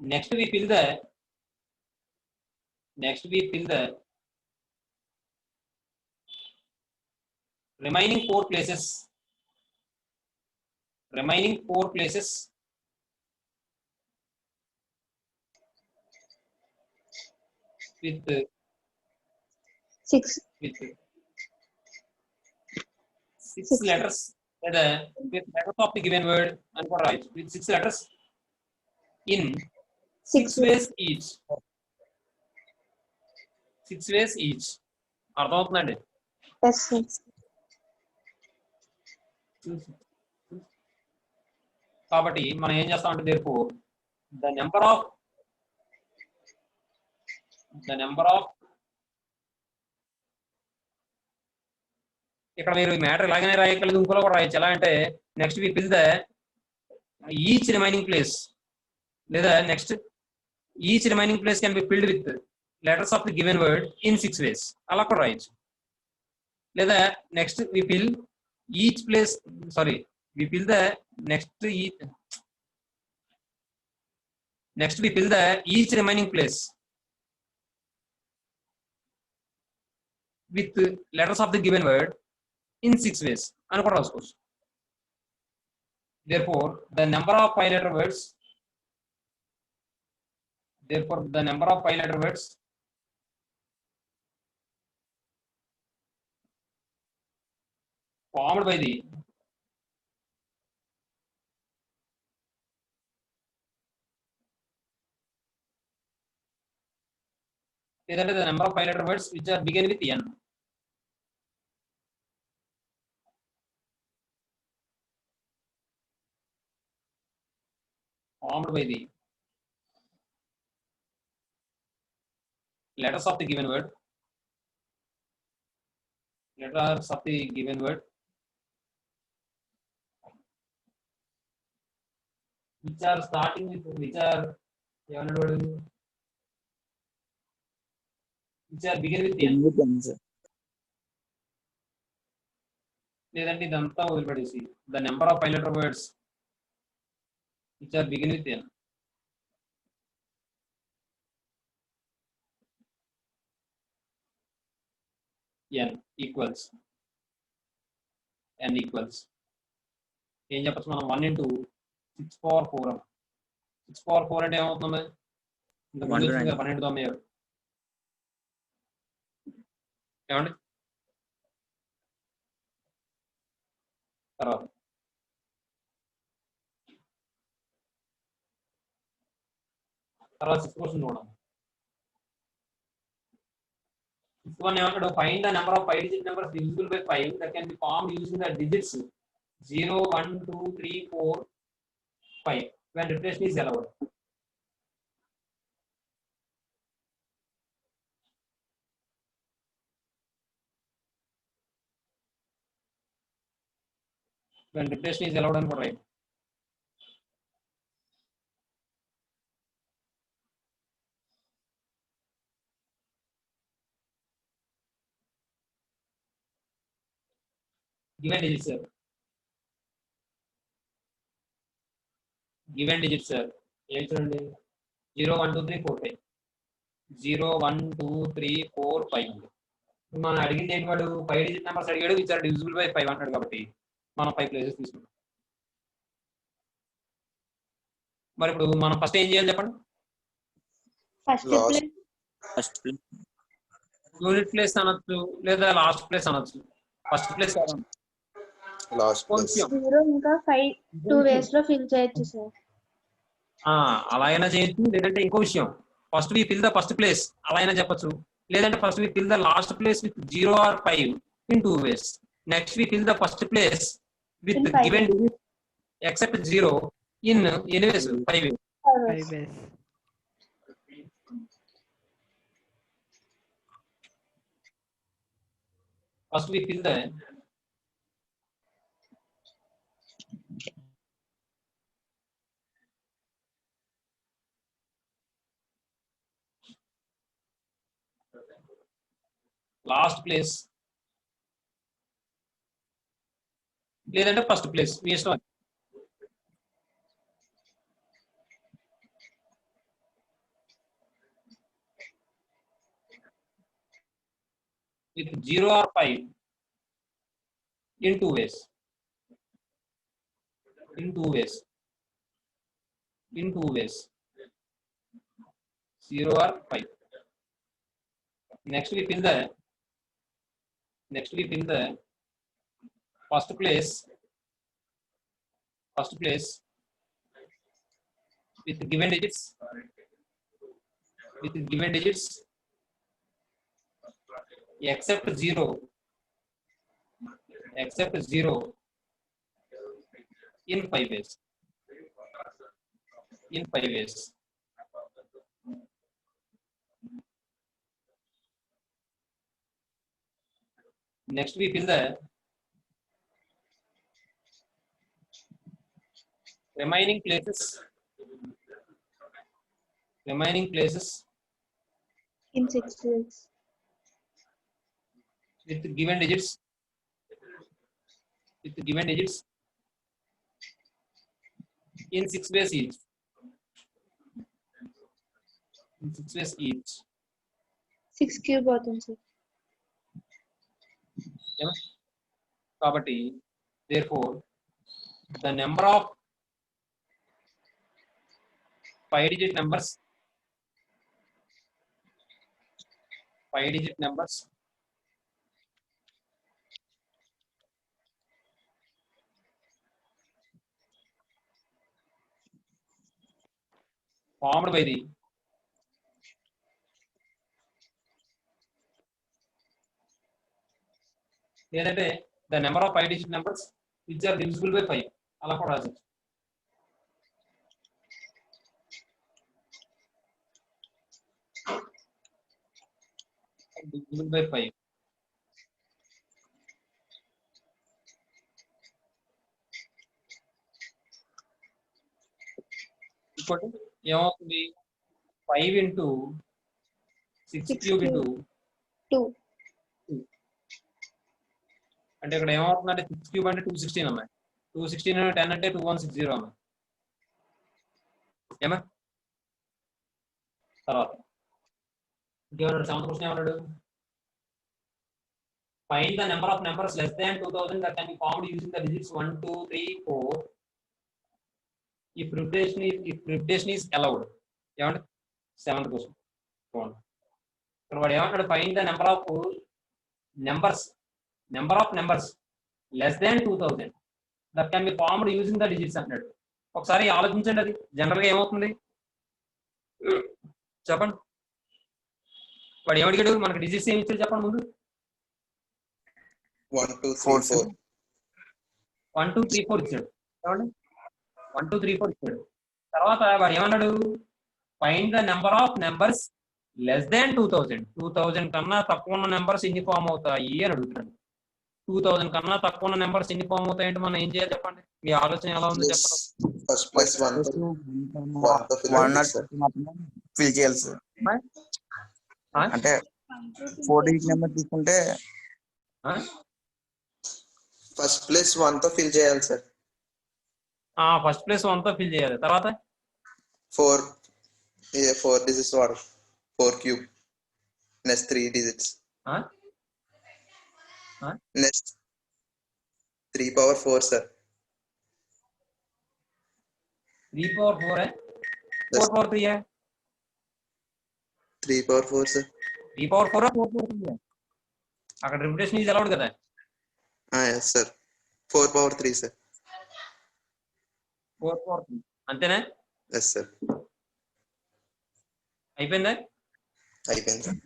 Next we fill the remaining 4 places. With 6. 6 letters. With letters of the given word and for right with 6 letters in 6 ways each. 6 ways each. అర్థమవుతుందండి? Yes, sir. కాబట్టి మనం ఏం చేస్తామంటే రేపు the number of ఇక్కడ మీరు matter ఇలాగనే రాయగలదు, ఇంకోలో కూడా రాయొచ్చు. ఎలా అంటే next we fill the each remaining place, లేదా next each remaining place can be filled with letters of the given word in 6 ways. అలా కూడా రాయొచ్చు. లేదా next we fill each place we fill the next we fill the each remaining place with letters of the given word in 6 ways అని కూడా రాసుకోవచ్చు. therefore the number of 5 letter words formed by the the number of 5 letter words which are begin with n. formed by the letters of the given word, letters of the given word which are starting with which are begin with n. లేదంటే ఇదంతా వదిలిపెట్టేసి the number of 5 letter words which are begin with n. n equals ఏం చెప్పచ్చు మనం 1 into 6 power 4 అని. 6 power 4 అంటే ఏమవుతుంది? ఇంకా ముందు వచ్చింది 12 ఏమండి? తర్వాత 6 క్వశ్చన్ చూడండి. 6 one ఏమంటాడు? Find the number of 5 digit numbers divisible by 5 that can be formed using the digits 0, 1, 2, 3, 4, 5 when repetition is allowed. When repetition is allowed and right. Given digits, sir. Given digits, sir. 0, 1, 2, 3, 4, 5. 0, 1, 2, 3, 4, 5. మనం అడిగింది ఏంటి? వాడు 5 digit numbers అడిగాడు which are divisible by 5 అంటాడు కాబట్టి మనం 5 places తీసుకుంటాం. మరి ఇప్పుడు మనం ఫస్ట్ ఏం చేయాలి చెప్పండి? ఫస్ట్ ప్లేస్ యూనిట్ ప్లేస్ అనొచ్చు లేదా లాస్ట్ ప్లేస్ అనొచ్చు. ఫస్ట్ ప్లేస్ లాస్ట్ ప్లేస్ 0 ఇంకా 5 2 వేస్ లో ఫిల్ చేయొచ్చు సార్. అలా అయినా చేయొచ్చు. లేదంటే ఇంకో విషయం, first we fill the first place అలా అయినా చెప్పొచ్చు. లేదంటే first we fill the last place with 0 or 5 in 2 ways. Next we fill the first place with In 5 given except 0 in anyways 5 ways. 5 ways. First we fill the last place లేదంటే first place మీ ఇష్టం. with 0 or 5 in 2 ways. In 2 ways. 0 or 5. Next we fill the first place with given digits except 0 in 5 ways. Next we fill the remaining places in 6 ways with given digits in 6 ways each. 6 cube అవుతుంది sir. కాబట్టి therefore the number of 5 digit numbers formed by the లేదంటే the number of 5 digit numbers which are divisible by 5 అలా కూడా రావచ్చు. Divisible by 5. ఇంకోటి ఏమవుతుంది 5 into 6 cube into 2. అంటే ఇక్కడ ఏమవుతుందంటే 6 క్యూబ్ అంటే 216 అమ్మాయి. 216 10 అంటే 2160 అమ్మాయి. ఏమా తర్వాత ఇంకేమన్నాడు? 7th క్వశ్చన్ ఏమన్నాడు? Find the number of numbers less than 2000 that can be formed using the digits 1 2 3 4 if repetition is allowed. ఏమంటే 7th క్వశ్చన్ చూడండి. ఇక్కడ వాడు ఏమంటాడు? Find the number of numbers less than 2000 that can be formed using the digits అంటాడు. ఒకసారి ఆలోచించండి, అది general గా ఏమవుతుంది చెప్పండి. వాడు ఏమడిగాడు? మనకి డిజిట్స్ ఏమి ఇచ్చాడు చెప్పండి ముందు. 1 2 3 4. 1 2 3 4 ఇచ్చాడు. ఏమండి 1 2 3 4 ఇచ్చాడు. తర్వాత వాడు ఏమన్నాడు? Find the number of numbers less than 2000 కన్నా తక్కువ ఉన్న నెంబర్స్ ఎన్ని ఫామ్ అవుతాయి అని అడుగుతున్నాడు. 2000 కన్నా తక్కువ ఉన్న నెంబర్స్ ఎన్ని ఫామ్ అవుతాయంటే మనం ఏం చేయాలి చెప్పండి? మీ ఆలోచన ఎలా ఉంది చెప్పండి. ఫస్ట్ ప్లస్ 1 తో ఫిల్ చేయాలి సార్. అంటే 4 డిజిట్ నెంబర్ తీసుకుంటే ఫస్ట్ ప్లస్ 1 తో ఫిల్ చేయాలి సార్. ఫస్ట్ ప్లేస్ 1 తో ఫిల్ చేయాలి. తర్వాత 4 digits వాడు 4 cube next 3 digits next 3 power 4 sir. 3 power 4 है 4 power 3 है 3 పవర్ 4 సార్. 3 power 4 है 4 power 3 है. అక్కడ రిపిటేషన్ ఈజ్ అలౌడ్ కదా? yes sir. 4 power 3 sir. 4 power 3 అంతేనా? yes sir. అయిపోయిందా? అయిపోయింది సార్.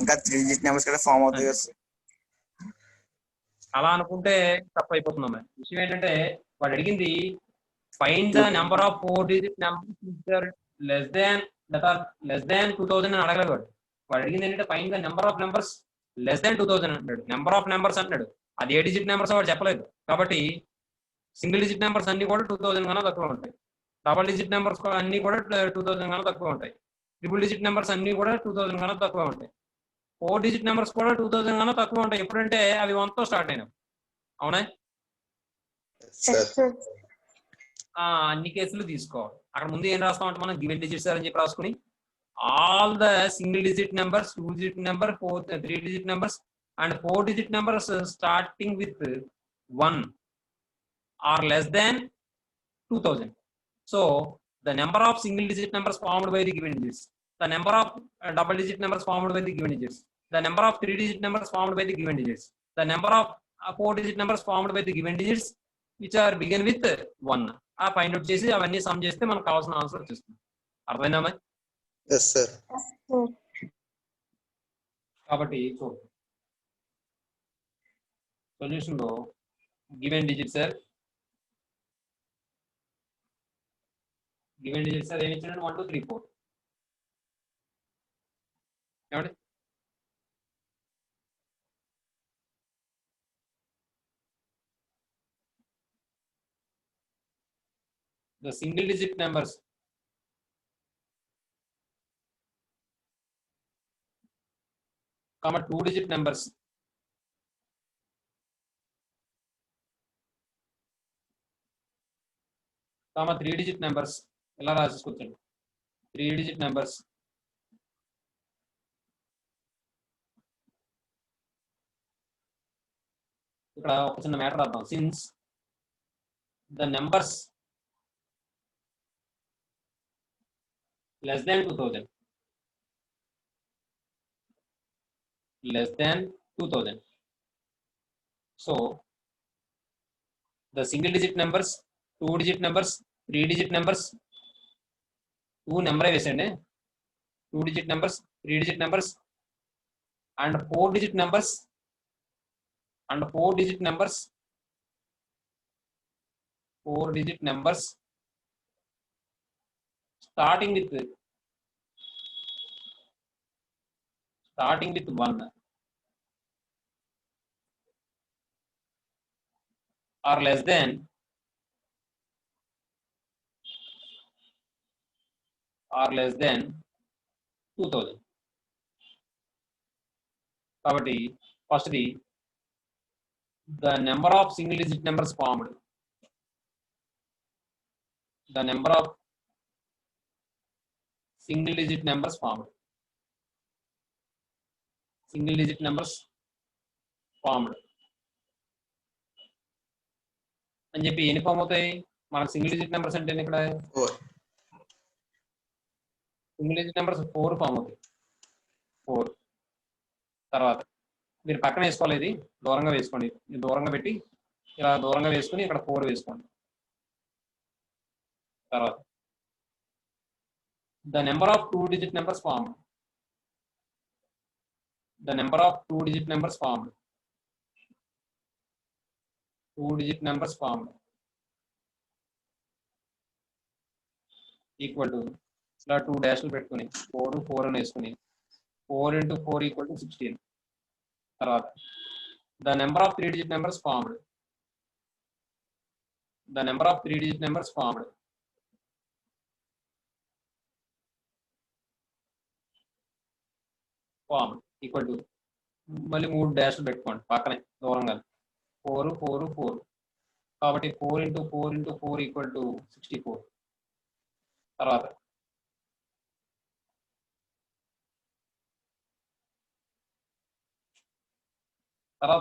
ఇంకా 3 డిజిట్ నెంబర్స్ కూడా ఫామ్ అవుతాయి కదా సార్. అలా అనుకుంటే తప్పు అయిపోతుంది అమ్మాయి. విషయం ఏంటంటే వాడు అడిగింది find the number of 4 digit numbers less than 2000 అని అడగలేదు వాడు. వాడు అడిగింది ఏంటంటే find the number of numbers less than 2000 అంటున్నాడు. నెంబర్ ఆఫ్ నెంబర్స్ అంటున్నాడు. అది ఏ డిజిట్ నెంబర్స్ వాడు చెప్పలేదు. కాబట్టి సింగిల్ డిజిట్ నెంబర్స్ అన్ని కూడా 2000 కన్నా తక్కువ ఉంటాయి. డబల్ డిజిట్ నెంబర్స్ అన్ని కూడా 2000 కన్నా తక్కువ ఉంటాయి. ట్రిపుల్ డిజిట్ నెంబర్స్ అన్ని కూడా 2000 కన్నా తక్కువ ఉంటాయి. 4 digit నెంబర్స్ కూడా 2000 కన్నా తక్కువ ఉంటాయి. ఎప్పుడంటే అవి 1 తో స్టార్ట్ అయినాయి. అవునా? సార్ అన్ని కేసులు తీసుకోవాలి. అక్కడ ముందు ఏం రాస్తామంటే మనం గివెన్ డిజిట్స్ అని చెప్పి రాసుకుని all the single digit numbers 2 digit number 3 digit numbers and 4 digit numbers starting with 1 or less than 2000. So the number of single digit numbers formed by the given digits, the number of double digit numbers formed by the given digits, the number of 3 digit numbers formed by the given digits, the number of 4 digit numbers formed by the given digits which are begin with 1. ఆ find out చేసి అవన్నీ some చేస్తే మనకు కావాల్సిన answer వచ్చేస్తుంది. అర్థమైందా? yes sir. కాబట్టి solution లో గివెన్ డిజిట్ సార్ ఏమి ఇచ్చాడు? 1 2 3 4. ఏమండి? the single digit numbers comma 2 digit numbers comma 3 digit numbers ఇలా రాసేసుకొచ్చండి. 3 digit numbers ఇక్కడ ఒక చిన్న మ్యాటర్ రాద్దాం. Since the numbers less than 2000 so the single digit numbers 2 digit numbers 3 digit numbers 2 number వేసండి 2 digit numbers 3 digit numbers and 4 digit numbers and 4 digit numbers starting with starting with 1 or less than 2000. కాబట్టి ఫస్ట్ది the number of single digit numbers formed. The number of single digit numbers formed. Single digit numbers formed. అని చెప్పి ఎన్ని form అవుతాయి మనకు single digit numbers అంటే ఇక్కడ 4. Single digit numbers 4 form అవుతాయి 4 తర్వాత మీరు పక్కన వేసుకోవాలి ఇది దూరంగా వేసుకోండి ఇది దూరంగా పెట్టి ఇలా దూరంగా వేసుకుని ఇక్కడ 4 వేసుకోండి తర్వాత the number of 2 digit numbers formed. The number of 2 digit numbers formed. 2 digit numbers formed equal to ఇలా 2 డాష్లు పెట్టుకుని 4 అని వేసుకుని 4 into 4 equal to 16. తర్వాత the number of 3 digit numbers formed. The number of 3 digit numbers formed equal to మళ్ళీ 3 డాష్లు పెట్టుకోండి పక్కనే దూరంగా 4 కాబట్టి 4 into 4 into 4 equal to 64. తర్వాత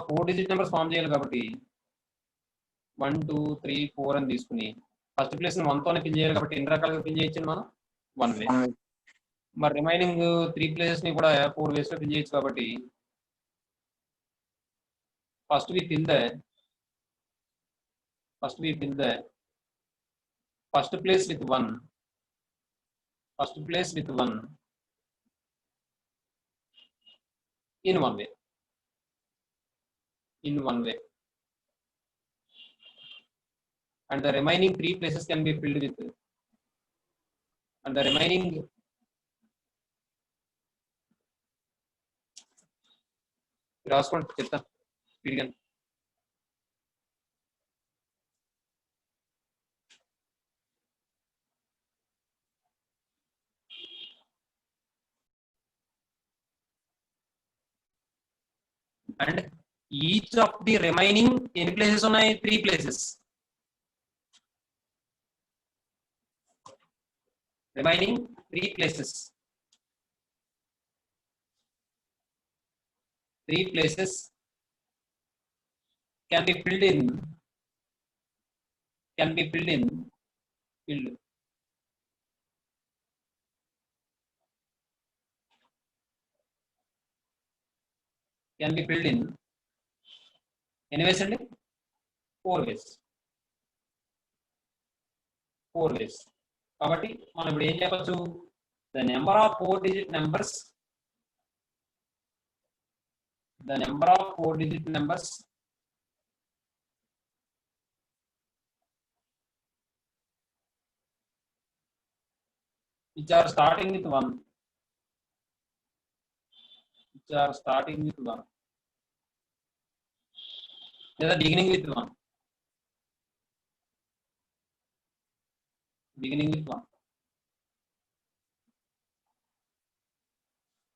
4 డిజిట్ నెంబర్స్ ఫామ్ చేయాలి కాబట్టి 1 2 3 4 అని తీసుకుని ఫస్ట్ ప్లేస్ 1 తోనే ఫిల్ చేయాలి కాబట్టి ఎన్ని రకాలుగా ఫిల్ చేయొచ్చు మనం 1 వే. మరి రిమైనింగ్ 3 ప్లేసెస్ ని కూడా 4 వేస్ లో ఫిల్ చేయొచ్చు కాబట్టి first we fill the first place with 1 in one way and the remaining 3 places can be filled with and the remaining రాసుకోండి చెప్తా స్పీడ్గా and each of the remaining ఎన్ని ప్లేసెస్ ఉన్నాయి 3 places remaining 3 places can be filled in ఎన్ని వేస్ అండి 4 వేస్ కాబట్టి మనం ఇప్పుడు ఏం చెప్పచ్చు the number of 4 digit numbers which are starting with 1 లేదా beginning with 1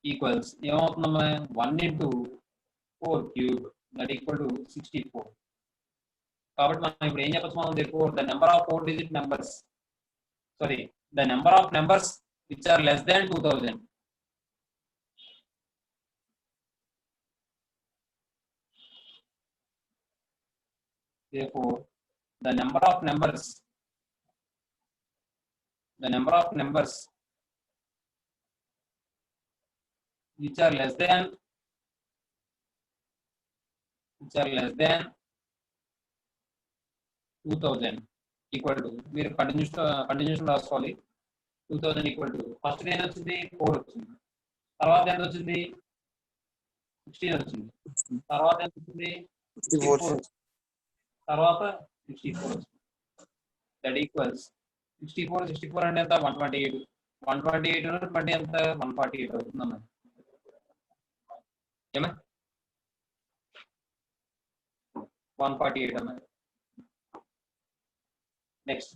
equals ఏమవుతుందమ్మా 1 into 4 cube that equal to 64. కాబట్టి మనం ఇప్పుడు ఏం చెప్పచ్చు మనం therefore the number of 4 digit numbers the number of numbers which are less than 2000 therefore the number of numbers which are less than 2000 equal to మీరు continuation రాసుకోవాలి 2000 equal to first ఏం వచ్చింది 4 వచ్చింది తర్వాత ఎంత వచ్చింది 16 వచ్చింది తర్వాత ఎంత వచ్చింది 64. తర్వాత 64 వచ్చింది that equals 64 అంటే ఎంత 128 128 20 ఎంత 148 అవుతుందన్న ఏమా 148 అన్నది. నెక్స్ట్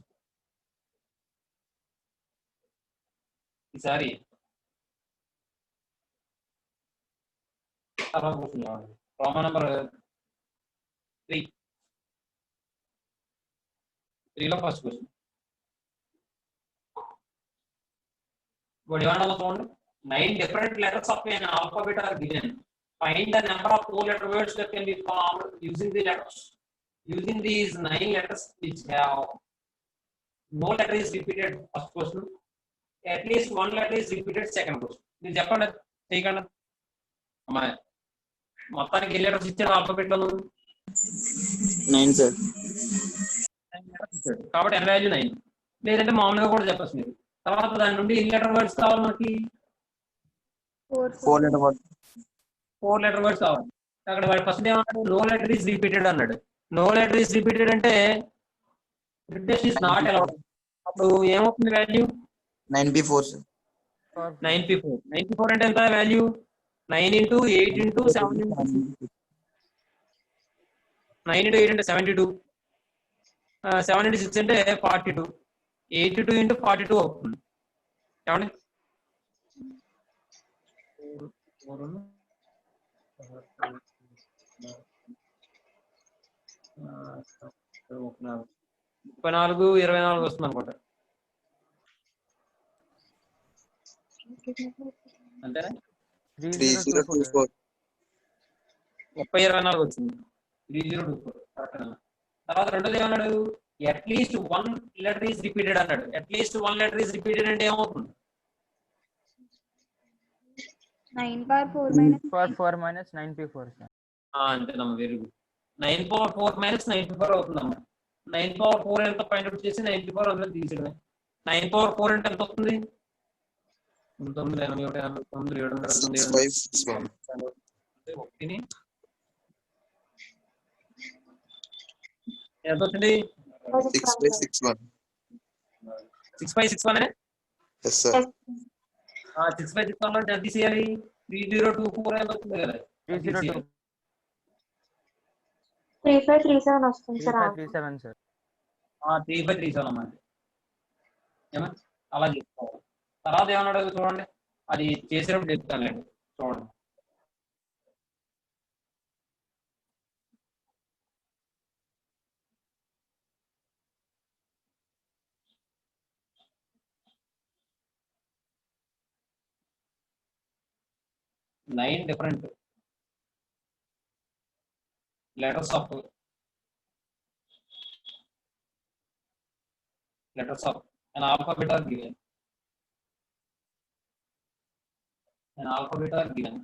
ఈసారి తర్వాత కూర్చున్నాం. ప్రాబ్లం నెంబర్ 3లో ఫస్ట్ క్వశ్చన్. ఇప్పుడు ఏమన్నా చూడండి, 9 different letters of an alphabet are given. Find the number of 4-letter words that can be formed using the letters. Using these 9 letters which have no letter is repeated, first question. At least one letter is repeated, second question. మీరు చెప్పండి, చేయకండి అమ్మాయి. మొత్తానికి ఏ letters ఇచ్చారు alphabet లో? 9 sir. కాబట్టి n value 9. లేదంటే మామూలుగా కూడా చెప్పచ్చు మీరు. తర్వాత దాని నుండి ఎన్ని లెటర్ వర్డ్స్ కావాలి మనకి? 4-letter word. 4 letter వర్డ్స్ కావాలి. అక్కడ వాడు ఫస్ట్ ఏమన్నాడు? నో లెటర్ ఈస్ రిపీటెడ్ అన్నాడు. నో లెటర్ ఈస్ రిపీటెడ్ అంటే రిపిటేషన్ ఇస్ నాట్ అలౌడ్. అప్పుడు ఏమవుతుంది value? 9p4 sir. 9p4. 9p4 అంటే ఎంత value? 9 into 8 into 7 into 9 into 8 అంటే 72. 7 into 6 అంటే 42. 82 into 42 అవుతుంది. ఏమండి? ముప్పై 24 వస్తుంది అనుకుంటా. అంతేనా? 3024. 3024 వచ్చింది. 3024 కరెక్ట్ అన్న. తర్వాత రెండోది ఏమన్నాడు? అట్లీస్ట్ 1 లెటర్ ఈస్ రిపీటెడ్ అన్నాడు. అట్లీస్ట్ 1 లెటర్ ఈస్ రిపీటెడ్ అంటే ఏమవుతుంది? 9 power 4 minus 4 minus 9p4 sir. అంతేనమ్మా, very good. 9 power 4 minus 9p4 అవుతుందమ్మా. 9 power 4 ఎంత పాయింట్ అవుట్ చేసి 9p4 అందులో తీసేయడమే. 9 power 4 అంటే ఎంత వస్తుంది? 9 8 9 7 6561. ఎంత వచ్చింది? 6/61. 6/61 Yes sir. 6/61 లో ఎంత తీసేయాలి? 3024 ఎంత వస్తుంది కదా? 302 3537 వస్తుంది సార్. 3537 sir. 3537 అన్నమాట. ఏమా అలా చేసుకోవాలి. తర్వాత ఏమన్నాడు చూడండి, అది చేసినప్పుడు చెప్తానులేండి. చూడండి, nine different letters of an alphabet are given. An alphabet are given.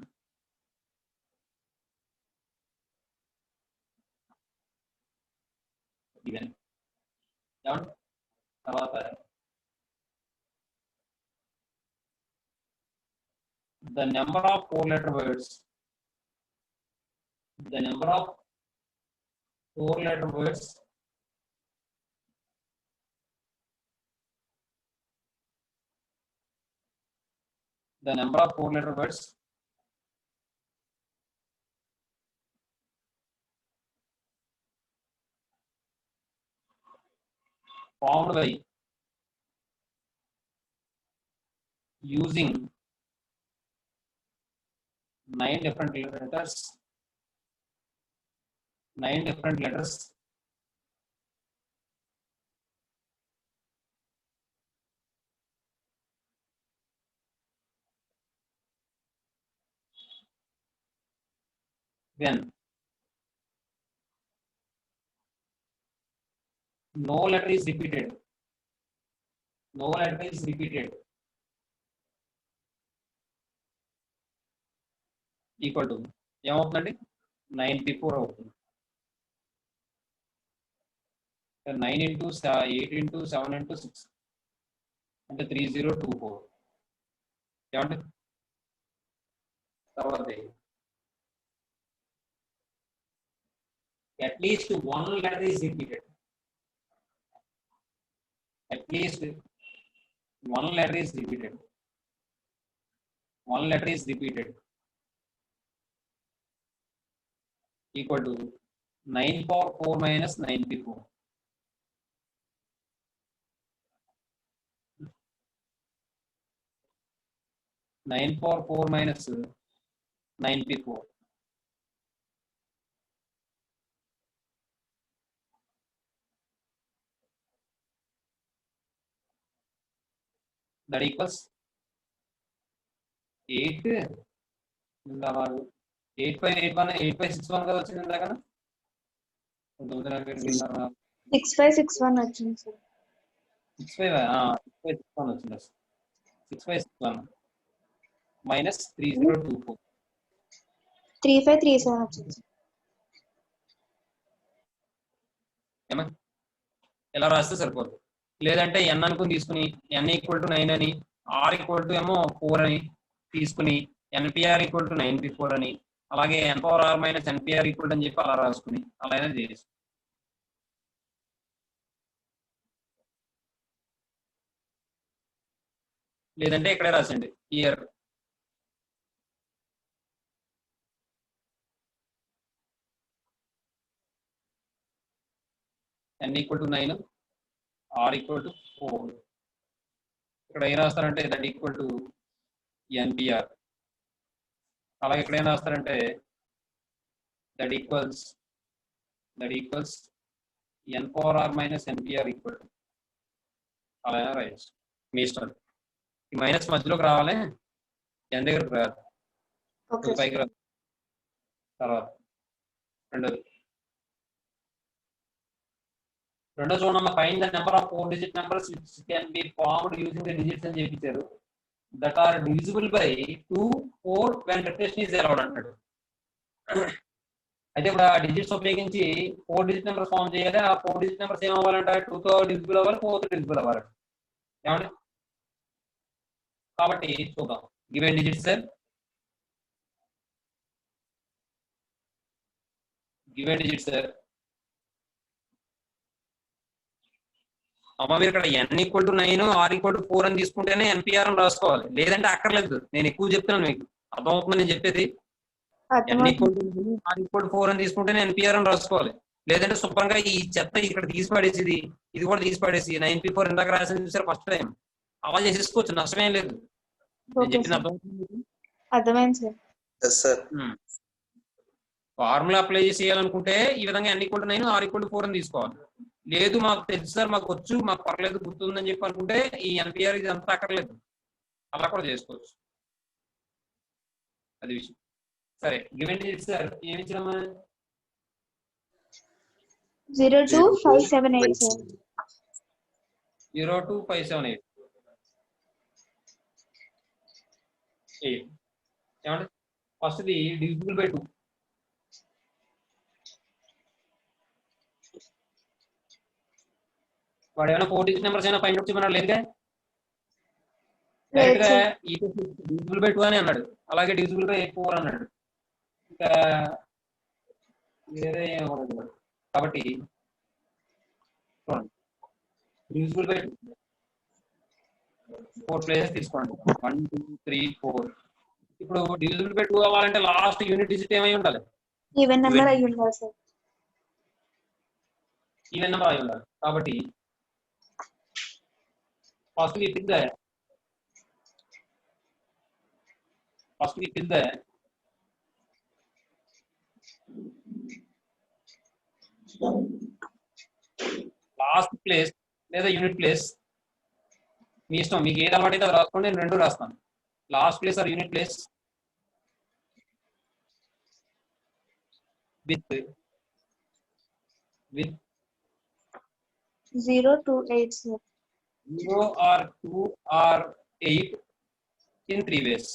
Down. The number of 4-letter words. The number of 4-letter words formed by using 9 different letters. 9 different letters when no letter is repeated. No letter is repeated. Equal to ఏమవుతుందండి? 9p4 అవుతుంది. 9 into 8 into 7 into 6 అంటే 3024. ఏమండి? తర్వాత at least one letter is repeated. At least one letter is repeated. One letter is repeated. Equal to 9 power 4 minus 9p4. 9 power 4 minus 9p4. That equals 8 8.81 కదా వచ్చింది ఇందాక 6561 వచ్చింది sir. 6561 వచ్చింది 6561 minus 3024. 3537 వచ్చింది sir. ఏమా ఎలా రాస్తే సరిపోదు. లేదంటే n అనుకుని తీసుకుని n ఈక్వల్ టు 9 అని, r ఈక్వల్ టు ఏమో 4 అని తీసుకుని npr ఈక్వల్ టు 9p4 అని, అలాగే n power r minus npr equal అని చెప్పి అలా రాసుకుని అలా అయినా చేయొచ్చు. లేదంటే ఇక్కడే రాసండి ఇయర్. n equal to 9, r equal to 4. ఇక్కడ ఏం రాస్తారంటే దట్ ఈక్వల్ టు npr. అలాగే ఇక్కడ ఏం రాస్తారంటే that equals n power r minus npr equal to అలా అయినా రాయొచ్చు, మీ ఇష్టం. ఈ మైనస్ మధ్యలోకి రావాలి, n దగ్గరకు రాదు, ఓకే పైకి రాదు. తర్వాత రెండోది చూడమ్మా, find the number of 4 digit numbers which can be formed using the digits అని చెప్పించారు. That are divisible by 2, 4 when repetition is allowed అంటాడు. అయితే ఇప్పుడు ఆ డిజిట్స్ ఉపయోగించి 4 digit నెంబర్స్ ఫామ్ చేయాలి. ఆ 4 digit నెంబర్స్ ఏం అవ్వాలంటే 2తో డివిజిబుల్ అవ్వాలి, 4తో డివిజిబుల్ అవ్వాలి. ఏమండి? కాబట్టి చూద్దాం. Given digits sir, given digits sir. అమ్మ మీరు ఇక్కడ n equal to 9, r equal to 4 అని తీసుకుంటేనే npr అని రాసుకోవాలి, లేదంటే అక్కర్లేదు. నేను ఎక్కువ చెప్తున్నాను, మీకు అర్థమవుతుంది నేను చెప్పేది. n equal to 9, r equal to 4 అని తీసుకుంటేనే npr అని రాసుకోవాలి. లేదంటే శుభ్రంగా ఈ చెత్త ఇక్కడ తీసి పడేసి ఇది కూడా తీసి పడేసి 9p4 ఇందాక రాసింది చూసారు ఫస్ట్ టైం, అలా చేసేసుకోవచ్చు, నష్టమేం లేదు. నేను చెప్పిన అర్థమైంది sir. Yes, sir. Formula apply చేయాలనుకుంటే ఈ విధంగా n equal to 9, r equal to 4 అని తీసుకోవాలి. లేదు మాకు తెలుసు సార్, మాకు వచ్చు, మాకు పర్లేదు, గుర్తుందని చెప్పి అనుకుంటే ఈ npr ఇది అంతా అక్కర్లేదు, అలా కూడా చేసుకోవచ్చు. అది విషయం. సరే, గివెన్ డిజిట్స్ సార్ ఏమి ఇచ్చామా? 02578 సార్. 02578. ఏమంటే ఫస్ట్ ది డివిజిబుల్ బై 2. వాడు ఏమైనా 4 digit నెంబర్స్ అయినా ఫైండ్ అవుట్ చేయమన్నాడు, లేదుగా. డైరెక్ట్ గా డివిజిబుల్ బై 2 అని అన్నాడు, అలాగే డివిజిబుల్ బై 4 అన్నాడు. ఇంకా వేరే ఏమన్నాడు కాబట్టి డివిజిబుల్ బై 4 ప్లేసెస్ తీసుకోండి. 1, 2, 3, 4. ఇప్పుడు డివిజిబుల్ బై 2 అవ్వాలంటే లాస్ట్ యూనిట్ డిజిట్ ఏమై ఉండాలి? ఈవెన్ నెంబర్ అయి ఉండాలి సార్. ఈవెన్ నెంబర్ అయి ఉండాలి. కాబట్టి first we pick the last place లేదా యూనిట్ ప్లేస్, మీ ఇష్టం, మీకు ఏది అలవాటు అయితే అది రాసుకోండి. నేను రెండు రాస్తాను, last place or unit place with 028 sir. 0 or 2 or 8 in 3 ways.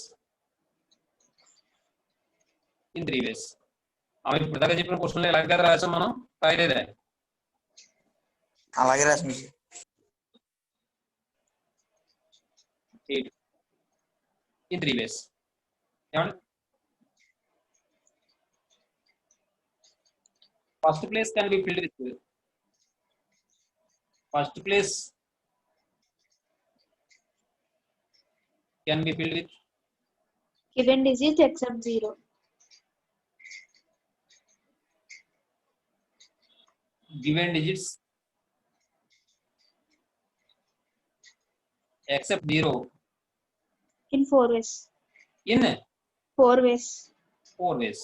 అవి ఇప్పుడు దాకా చెప్పిన క్వశ్చన్లు ఎలాగ కదా రాసాం మనం, రాయలేదా? అలాగే రాసింది. 8 in 3 ways. ఏమండి? First place can be filled with Given digit except 0. given digits except 0 In 4 ways. in 4 ways. 4 ways.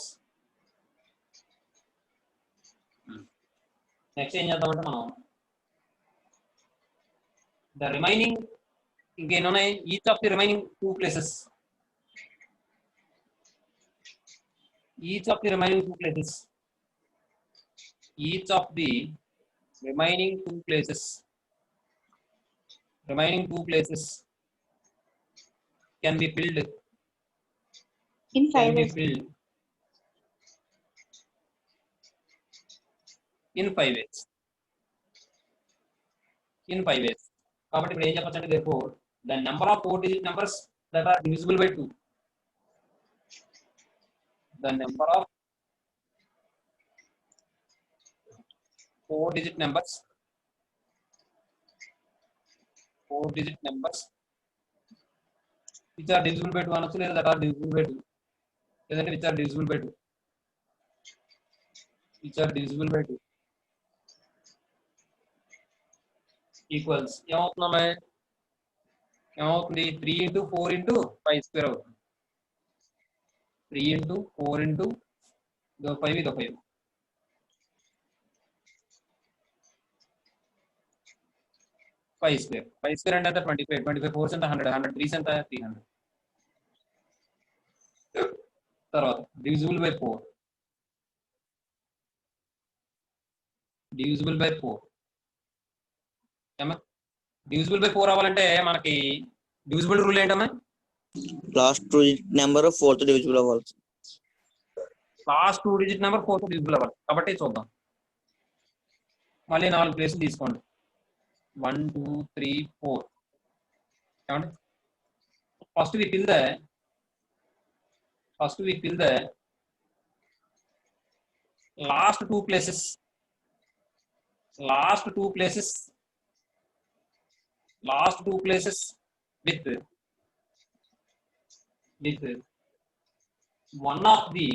Next ఏం చేద్దామంటే మనం ద రిమైనింగ్ ఇంకేమున్నాయి each of the remaining 2 places each of the remaining 2 places each of the remaining 2 places can be filled In 5 can be ways. filled in 5 ways కాబట్టి ఇప్పుడు ఏం చెప్పొచ్చు అంటే therefore the number of 4 digit numbers that are divisible by 2 the number of 4 digit numbers which are divisible by 2 అనొచ్చు లేదా that are divisible by 2 లేదంటే which are divisible by 2 equals ఏమవుతుంది 3 into 4 into 5 square అవుతుంది 3 into 4 into ఇదో 5 ఇదో 5 5 square అంటే ఎంత 25 4 ఎంత 100 3 ఎంత 300 తర్వాత divisible by 4 ఏమా divisible by 4 అవ్వాలంటే మనకి divisible రూల్ ఏంటమ్మా Last 2 digit number 4th divisible అవ్వాలి. Last 2 digit number 4th divisible అవ్వాలి కాబట్టి చూద్దాం మళ్ళీ 4 ప్లేసులు తీసుకోండి 1 2 3 4 ఏమండి first we fill the last 2 places with one of the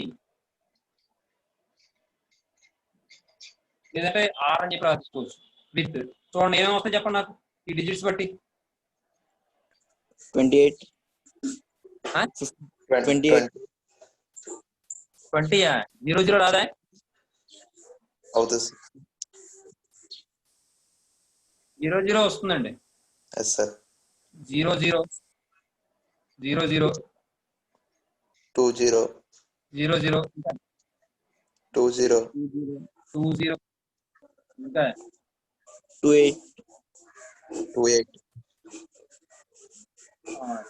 లేదంటే ఆర్ అని చెప్పి రాసుకోవచ్చు విత్ చూడండి ఏమేమి వస్తాయి చెప్పండి నాకు ఈ డిజిట్స్ బట్టి 28 20 0 రాదా అవుతుంది 0 వస్తుందండి ఎస్ సార్ 0 0 0 0 2 0 0 0 2 0 2 0 ఇంకా 28 2 8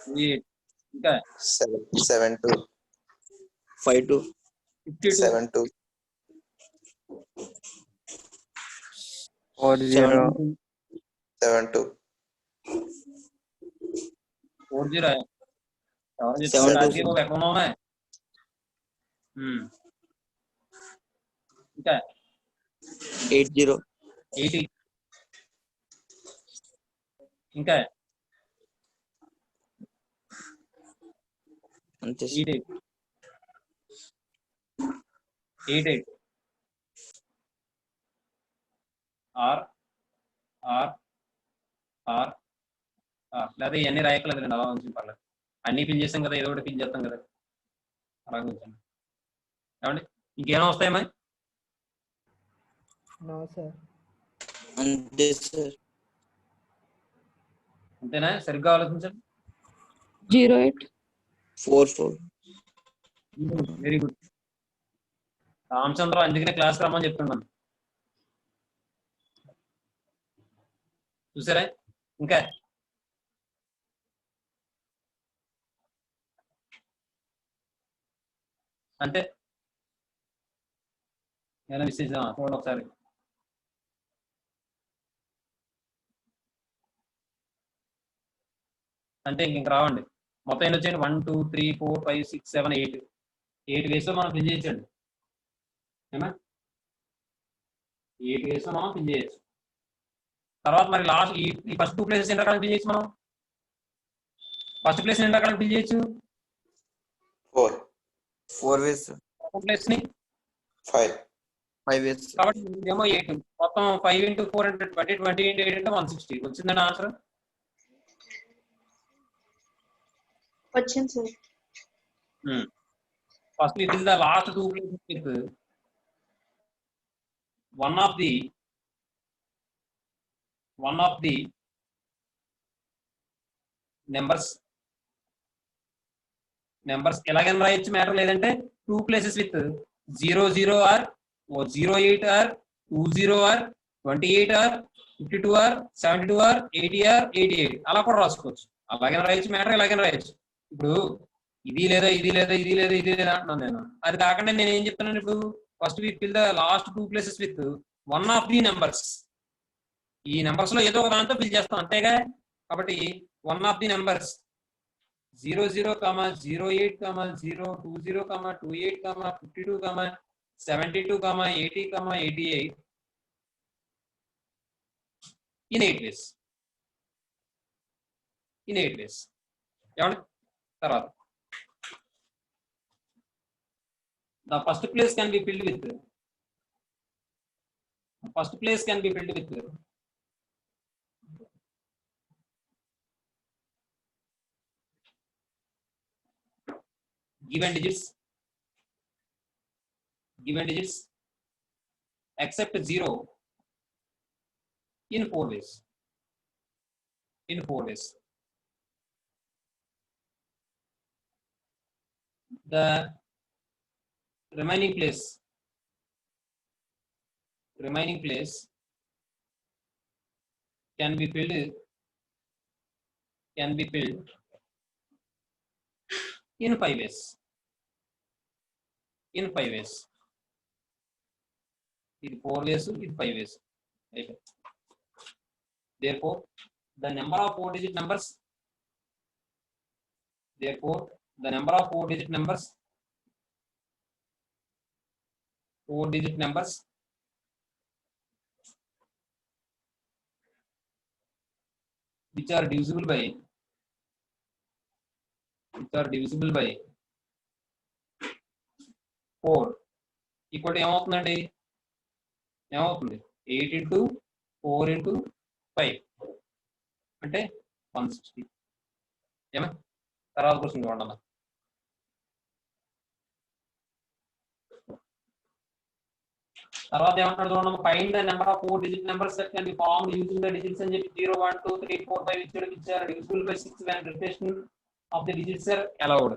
2 8 ఇంకా 7 2 5 2 52 7 2 4 7 0 7 2 4 0 ఎవరు 7 2 రాజకీయ బాబు ఎక్కడ ఉన్నావునా ఇంకా 80 80 ఇంకా అంతే 88 ఆర్ లేదా ఇవన్నీ రాయక్కర్లేదు అలా ఉంచి పర్లేదు అన్ని ఫిల్ చేస్తాం కదా ఏదో ఒకటి ఫిల్ చేస్తాం కదా అలా ఉంచండి ఏమండి ఇంకేమైనా వస్తాయమ్మా No, sir. అంతే సార్. అంతేనా సరిగ్గా ఆలోచించండి 08. 4 వెరీ గుడ్ రామచంద్ర అందుకనే క్లాస్ రమ్మని చెప్తున్నాను చూసారా ఇంకా అంతే ఏమైనా మిస్ చేసామా చూడండి ఒకసారి అంటే ఇంక రావండి మొత్తం ఎన్ని వచ్చేయండి 1 2 3 4 5 6 7 8 వేస్లో మనం ఫిల్ చేయించండి ఏమా 8 వేస్లో మనం ఫిల్ చేయొచ్చు తర్వాత మరి లాస్ట్ ఈ ఫస్ట్ 2 ప్లేసెస్ ఎన్ని రకాలు ఫిల్ చేయొచ్చు మనం ఫస్ట్ ప్లేస్ ఎన్ని రకాలు ఫిల్ చేయొచ్చు 4 4 ways. ప్లేస్ ని 5 5 years. కాబట్టి ఇదేమో 8 మొత్తం 5 into 4 అంటే 20 20 into 8 అంటే 160 వచ్చిందండి ఆన్సర్. వచ్చింది sir. First, it is the last two places with one of the numbers ఎలాగైనా రాయొచ్చు మ్యాటర్, లేదంటే 2 places with 00 or 08 or 20 or 28 or 52 or 72 or 80 or 88 అలా కూడా రాసుకోవచ్చు. అలాగైనా రాయొచ్చు మ్యాటర్, ఎలాగైనా రాయొచ్చు. ఇప్పుడు ఇది లేదా ఇది లేదా ఇది లేదా ఇది లేదా అంటున్నాను నేను. అది కాకుండా నేను ఏం చెప్తున్నాను ఇప్పుడు, first we fill the last 2 places with one of the numbers. ఈ నెంబర్స్ లో ఏదో ఒక దాంతో ఫిల్ చేస్తాం అంతేగా. కాబట్టి one of the numbers 00, 08, 020, 28, 52, 72, 80, 88 in 8 ways. ఏమండి తర్వాత the first place can be filled with given digits except 0 in 4 ways. The remaining place can be filled in 5 ways. ఇది 4 ways, ఇది 5 ways. Therefore, the number of 4-digit numbers which are divisible by 4 equal to ఏమవుతుందండి, 8 into 4 into 5 అంటే 160. ఏమా తర్వాత question చూడండి. తర్వాత ఏమంటాడు చూడండి, find the number of 4-digit numbers that can be formed using the digits అని చెప్పి 0 1 2 3 4 5 ఇచ్చారు. divisible by 6 when repetition of the digits are allowed.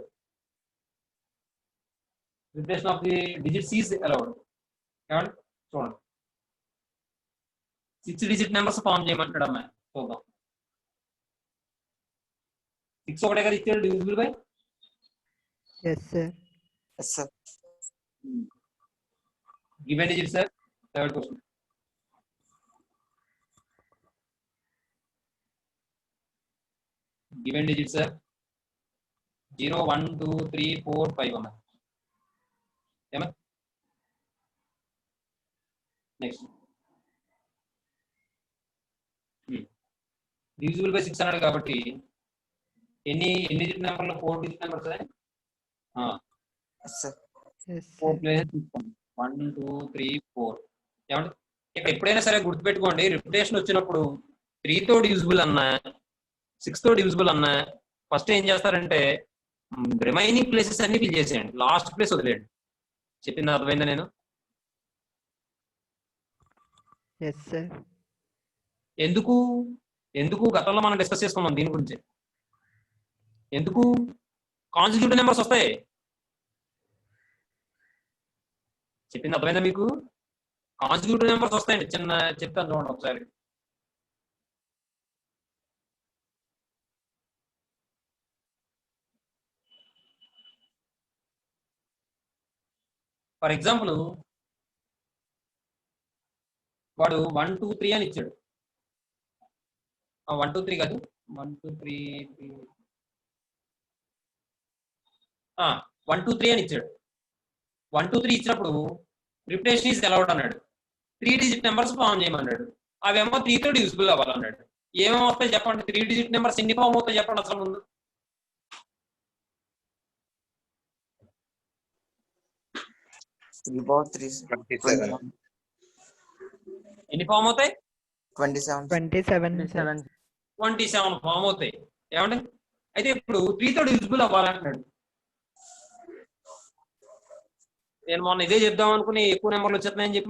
Repetition of the digits is allowed. ఏమండి చూడండి, 6-digit numbers ఫామ్ చేయమంటాడు అమ్మాయి. చూద్దాం. 6 ఒకటే కదా ఇచ్చాడు divisible by. Yes, sir. Yes, sir. Given digits, sir. Third question. Given digits, sir. 0 1 2 3 4 5 అమ్మా. ఏమా next divisible by 6 అన్నాడు కాబట్టి ఎన్ని డిజిట్ నెంబర్లు 4 digit numbers Yes, sir. 4 places తీసుకోండి. 1 2 3 4. ఏమంటే ఇక్కడ ఎప్పుడైనా సరే గుర్తుపెట్టుకోండి, రిపిటేషన్ వచ్చినప్పుడు 3 తో డివిజిబుల్ అన్నా 6 తో డివిజిబుల్ అన్నా ఫస్ట్ ఏం చేస్తారంటే రిమైనింగ్ ప్లేసెస్ అన్ని ఫిల్ చేసేయండి, లాస్ట్ ప్లేస్ వదిలేయండి. చెప్పింది అర్థమైందా నేను? Yes, sir. ఎందుకు గతంలో మనం డిస్కస్ చేసుకున్నాం దీని గురించి. ఎందుకు కాన్సిక్యూటివ్ నెంబర్స్ వస్తాయి. చెప్పింది అర్థమైందా మీకు? కాన్సిక్యూటివ్ నెంబర్స్ వస్తాయండి. చిన్న చెప్తాను చూడండి ఒకసారి. ఫర్ ఎగ్జాంపుల్ వాడు 1 2 3 అని ఇచ్చాడు. 1 2 3 కాదు, 1 2 3 1 2 3 అని ఇచ్చాడు. 1 2 3 ఇచ్చినప్పుడు రిపిటేషన్ ఈజ్ అలౌడ్ అన్నాడు. 3 డిజిట్ నెంబర్స్ ఫామ్ చేయమన్నాడు. అవేమో 3 తో డివిజిబుల్ అవ్వాలన్నాడు. ఏమేమి వస్తాయి చెప్పండి? 3 డిజిట్ నెంబర్స్ ఎన్ని ఫామ్ అవుతాయి చెప్పండి అసలు ముందు. 3 power 3 sir. 27. ఎన్ని ఫామ్ అవుతాయి? 27 sir. 27 sir. 27. 27 ఫామ్ అవుతాయి. ఏమండి? అయితే ఇప్పుడు 3 తో డివిజిబుల్ అవ్వాలంటున్నాడు. నేను మొన్న ఇదే చెప్దాం అనుకుని ఎక్కువ నెంబర్లు వచ్చేస్తున్నాయని చెప్పి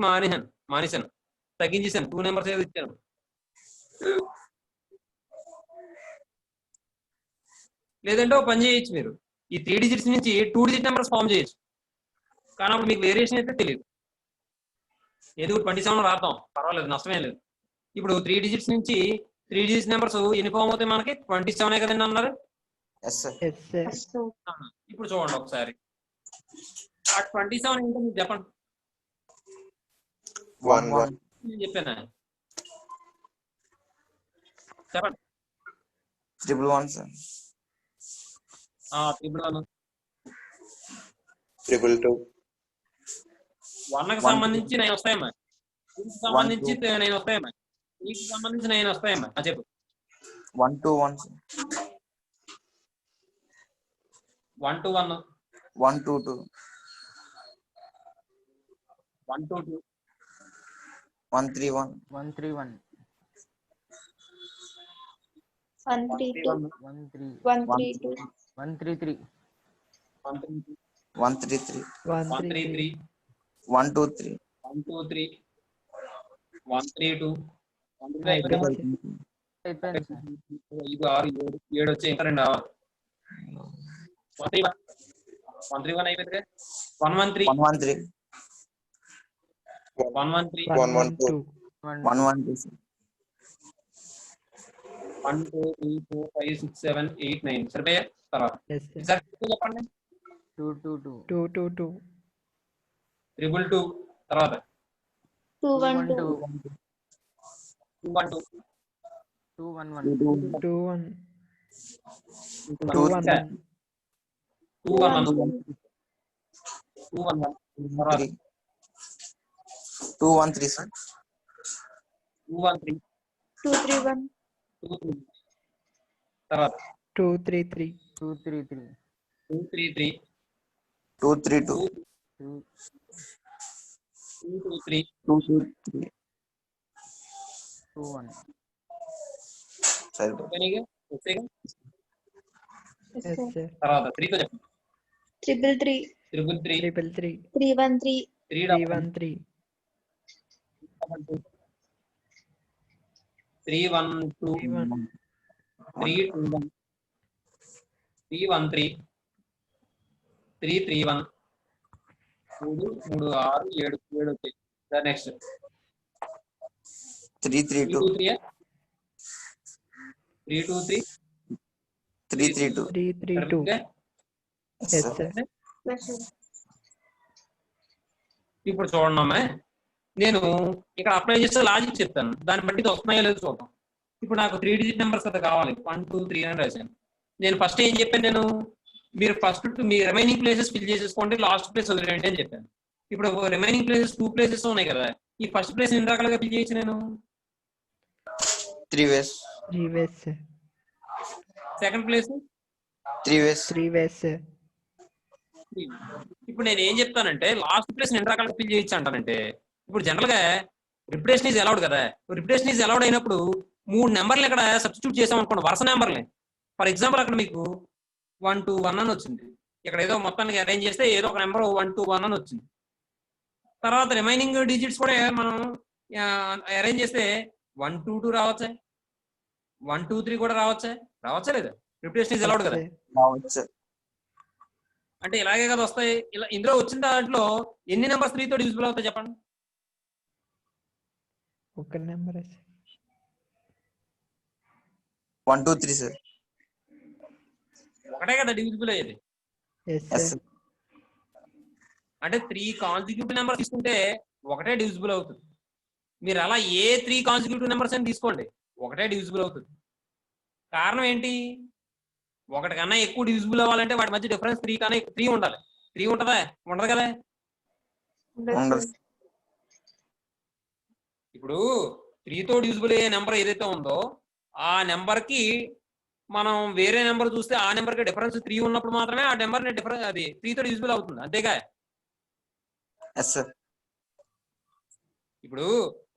మానేశాను, తగ్గించేశాను. 2 నెంబర్స్ ఏదో ఇచ్చాను. లేదంటే ఒక పని చేయొచ్చు, మీరు ఈ 3 డిజిట్స్ నుంచి 2 డిజిట్ నెంబర్స్ ఫామ్ చేయొచ్చు. కానీ అప్పుడు మీకు వేరియేషన్ అయితే తెలియదు. ఏదో 27 రాద్దాం, పర్వాలేదు, నష్టమే లేదు. ఇప్పుడు 3 డిజిట్స్ నుంచి 3 డిజిట్ నెంబర్స్ ఎన్ని ఫామ్ అవుతాయి మనకి? 27 కదండి అన్నారు. Yes sir. Yes sir. ఇప్పుడు చూడండి ఒకసారి, ఆ 27 ఏంటో మీరు చెప్పండి. 1 1 నేను చెప్పాను, చెప్పండి. 111 sir. ఇప్పుడు 222 1కి సంబంధించి 9 వస్తాయమ్మా, 2కి సంబంధించి 9 వస్తాయమ్మా, 3కి సంబంధించి 9 వస్తాయమ్మా. చెప్పు. 121 sir. 121 122 122 131 131. 132 132. 132 133. 133 133 123 123 132 అయిపోయింది సార్. 5 6 7 వచ్చి ఇంకా 2 రావాలి. 131 అయిపోయింది. 113 113 113 112 112 sir. 1 2 3 4 5 6 7 8 9 సరిపోయా? తర్వాత Yes sir. ఈసారి చెప్పండి. 222. 222. 222 తర్వాత 212 212 211. 21. 211 211. 211 తర్వాత 213 sir. 213 231 233 తర్వాత 233. 233. 233 232 223 223 21. sir. ఓకేనా? వచ్చేగా. Yes Yes sir. sir. తర్వాత 3 తో చెప్పండి. 333 333 333. 313 312. 312 321 313 331 3 3 6 7 7 వచ్చాయి. Next 332 323 332 332. yes Yes sir. sir. Yes sir. ఇప్పుడు చూడండి అమ్మా, నేను ఇక్కడ అప్లై చేస్తే లాజిక్ చెప్తాను, దాన్ని బట్టి ఇది వస్తున్నాయో లేదో చూద్దాం. ఇప్పుడు నాకు 3 డిజిట్ నెంబర్స్ కదా కావాలి, 1 2 3 అని రాశాను. నేను ఫస్ట్ ఏం చెప్పాను, మీరు ఫస్ట్ మీ రిమైనింగ్ ప్లేసెస్ ఫిల్ చేసేసుకోండి, లాస్ట్ ప్లేస్ వదిలేయండి అని చెప్పాను. ఇప్పుడు రిమైనింగ్ ప్లేసెస్ 2 ప్లేసెస్ ఉన్నాయి కదా, ఈ ఫస్ట్ ప్లేస్ ఎన్ని రకాలుగా ఫిల్ చేయొచ్చు నేను? 3 ways. 3 ways sir. Second place 3 ways. 3 ways sir. ఇప్పుడు నేను ఏం చెప్తానంటే లాస్ట్ ప్లేస్ ఎన్ని రకాలుగా ఫిల్ చేయొచ్చు అంటానంటే, ఇప్పుడు జనరల్ గా రిపిటేషన్ ఈజ్ అలౌడ్ కదా. రిపిటేషన్ ఈజ్ అలౌడ్ అయినప్పుడు 3 నెంబర్లు ఇక్కడ సబ్స్టిట్యూట్ చేసాం అనుకోండి, వరుస నెంబర్లే. ఫర్ ఎగ్జాంపుల్ అక్కడ మీకు 1 2 1 అని వచ్చింది, ఇక్కడ ఏదో మొత్తానికి అరేంజ్ చేస్తే ఏదో ఒక నెంబర్ 1 2 1 అని వచ్చింది. తర్వాత రిమైనింగ్ డిజిట్స్ కూడా మనం అరేంజ్ చేస్తే 1 2 2 రావచ్చా, 1 2 3 కూడా రావచ్చా లేదా? రిపిటేషన్ ఈజ్ అలౌడ్ కదా. రావచ్చు. అంటే ఇలాగే కదా వస్తాయి. ఇలా ఇందులో వచ్చిన దాంట్లో ఎన్ని నెంబర్స్ 3 తో డివిజిబుల్ అవుతాయి చెప్పండి? ఒక నెంబర్ sir. 1 2 3 sir. ఒకటే కదా డివిజిబుల్ అయ్యేది. Yes yes sir. sir. అంటే 3 కాన్సిక్యూటివ్ నెంబర్ తీసుకుంటే ఒకటే డివిజిబుల్ అవుతుంది. మీరు అలా ఏ 3 కాన్సిక్యూటివ్ నెంబర్స్ అని తీసుకోండి, ఒకటే డివిజిబుల్ అవుతుంది. కారణం ఏంటి? ఒకటి కన్నా ఎక్కువ డివిజిబుల్ అవ్వాలంటే వాటి మధ్య డిఫరెన్స్ 3 కన్నా 3 ఉండాలి. 3 ఉంటుందా? ఉండదు కదా. ఉండదు. ఇప్పుడు 3 తో డివిజిబుల్ అయ్యే నెంబర్ ఏదైతే ఉందో ఆ నెంబర్ కి మనం వేరే నెంబర్ చూస్తే ఆ నెంబర్ కి డిఫరెన్స్ 3 ఉన్నప్పుడు మాత్రమే ఆ నెంబర్ అది 3 తో డివిజిబుల్ అవుతుంది, అంతేగా. Yes, sir. ఇప్పుడు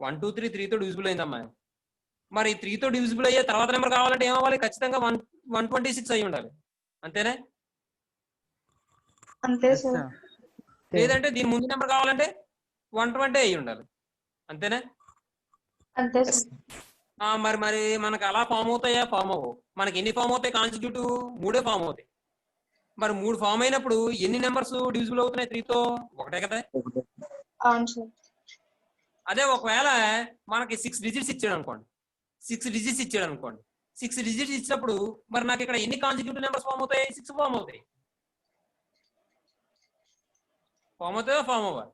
1 2 3 3తో డివిజిబుల్ అయిందమ్మా. మరి 3తో డివిజిబుల్ అయ్యే తర్వాత నెంబర్ కావాలంటే ఏమవ్వాలి? ఖచ్చితంగా 126 అయి ఉండాలి. అంతేనే? అంతే ఎస్ సార్. సార్. లేదంటే దీని ముందు నెంబర్ కావాలంటే 120 అయి ఉండాలి. అంతేనే? అంతే Yes. సార్. మరి మనకు అలా ఫామ్ అవుతాయా? ఫామ్ అవ్వవు. మనకి ఎన్ని ఫామ్ అవుతాయి? కాన్స్టిట్యూటివ్ 3 ఫామ్ అవుతాయి. మరి 3 ఫామ్ అయినప్పుడు ఎన్ని నెంబర్స్ డివిజిబుల్ అవుతున్నాయి 3తో? ఒకటే కదా. అవును సార్. అదే ఒకవేళ మనకి 6 డిజిట్స్ ఇచ్చాడు అనుకోండి, 6 డిజిట్స్ ఇచ్చినప్పుడు మరి నాకు ఇక్కడ ఎన్ని కాన్సిక్యూటివ్ నెంబర్స్ ఫామ్ అవుతాయి? 6 ఫామ్ అవుతాయి. ఫామ్ అవుతాయో ఫామ్ అవ్వాలి?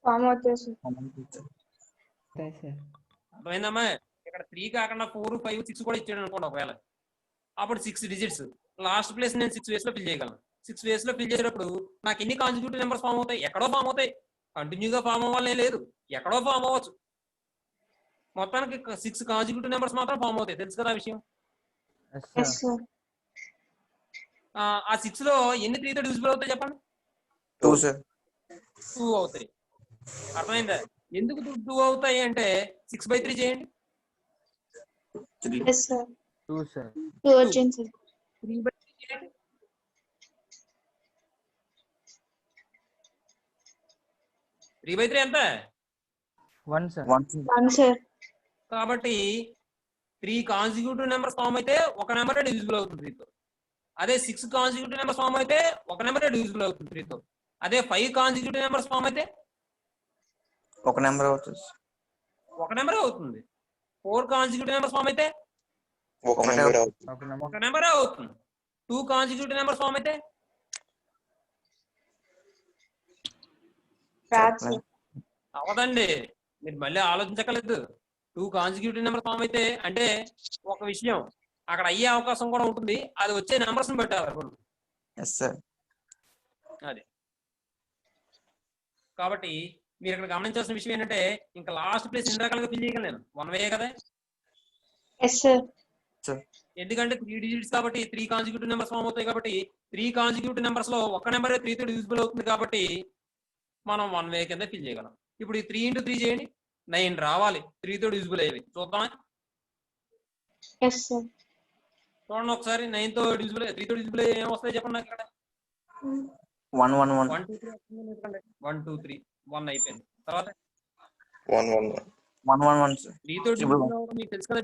ఫామ్ అవుతాయి సార్. సార్. అర్థమైందమ్మా? ఇక్కడ 3 కాకుండా 4 5 6 కూడా ఇచ్చాడు అనుకోండి ఒకవేళ, అప్పుడు 6 డిజిట్స్ లాస్ట్ ప్లేస్ నేను 6 వేస్ లో ఫిల్ చేయగలను. 6 వేస్ లో ఫిల్ చేసేటప్పుడు నాకు ఎన్ని కాన్సిక్యూటివ్ నెంబర్స్ ఫామ్ అవుతాయి? ఎక్కడో ఫామ్ అవుతాయి. కంటిన్యూగా ఫామ్ అవ్వాలనే లేదు, ఎక్కడో ఫామ్ అవ్వచ్చు. మొత్తానికి 6 కాన్సిక్యూటివ్ నెంబర్స్ మాత్రం ఫామ్ అవుతాయి. తెలుసు కదా ఆ విషయం? Yes yes sir. సార్. ఆ 6 లో ఎన్ని 3తో డివిజిబుల్ అవుతాయి చెప్పండి? 2, sir. 2 అవుతాయి. అర్థమైందా? ఎందుకు 2 అవుతాయి అంటే 6/3 చేయండి. 3. Yes sir. 2 సార్. 2 వచ్చింది సార్. 3/3 చేయండి. 3/3 ఎంత? 1 సార్. 1, sir. 1 సార్. కాబట్టి 3 కాన్సిక్యూటివ్ నెంబర్స్ ఫామ్ అయితే ఒక నెంబర్ డివిజిబుల్ అవుతుంది 3తో. అదే 6 కాన్సిక్యూటివ్ నెంబర్స్ ఫామ్ అయితే ఒక నెంబర్ డివిజిబుల్ అవుతుంది 3తో. అదే 5 కాన్సిక్యూటివ్ నెంబర్స్ ఫామ్ అయితే ఒక నెంబర్ అవుతుంది. ఒక నెంబర్ అవుతుంది. 4 కాన్సిక్యూటివ్ నెంబర్స్ ఫామ్ అయితే ఒక నెంబర్ అవుతుంది. ఒక నెంబర్. ఒక నెంబర్ అవుతుంది. 2 కాన్సిక్యూటివ్ నెంబర్స్ ఫామ్ అయితే రాదు సార్. అవదండి. మీరు మళ్ళీ ఆలోచించకలేదు. 2 కాన్సిక్యూటివ్ నెంబర్ ఫామ్ అయితే అంటే ఒక విషయం అక్కడ అయ్యే అవకాశం కూడా ఉంటుంది. అది వచ్చే నెంబర్స్ పెట్టాలి. Yes, sir. అది కాబట్టి మీరు ఇక్కడ గమనించాల్సిన విషయం ఏంటంటే ఇంకా లాస్ట్ ప్లేస్ ఎన్ని రకాలుగా ఫిల్ చేయగలను నేను? 1 వే కదా. Yes sir. ఎందుకంటే 3 డిజిట్స్ కాబట్టి 3 కాన్సిక్యూటివ్ నెంబర్స్ ఫామ్ అవుతాయి కాబట్టి 3 కాన్సిక్యూటివ్ నెంబర్స్ లో ఒక నెంబరే 3తో డివిజిబుల్ అవుతుంది కాబట్టి మనం 1 వే కింద ఫిల్ చేయగలం. ఇప్పుడు ఈ 3 into 3 చేయండి, 9 రావాలి 3తో డివిజిబుల్ అయ్యేవి. చూద్దామా? Yes sir. చూడండి ఒకసారి 9తో డివిజిబుల్ 3తో డివిజిబుల్ ఏం వస్తాయి చెప్పండి నాకు ఇక్కడ. 1 1 1. 1 2 3 1 2 3 1 అయిపోయింది. తర్వాత 1 1 1. 1 1 1, sir. 3తో డివిజిబుల్ అవ్వడం మీకు తెలుసు కదా.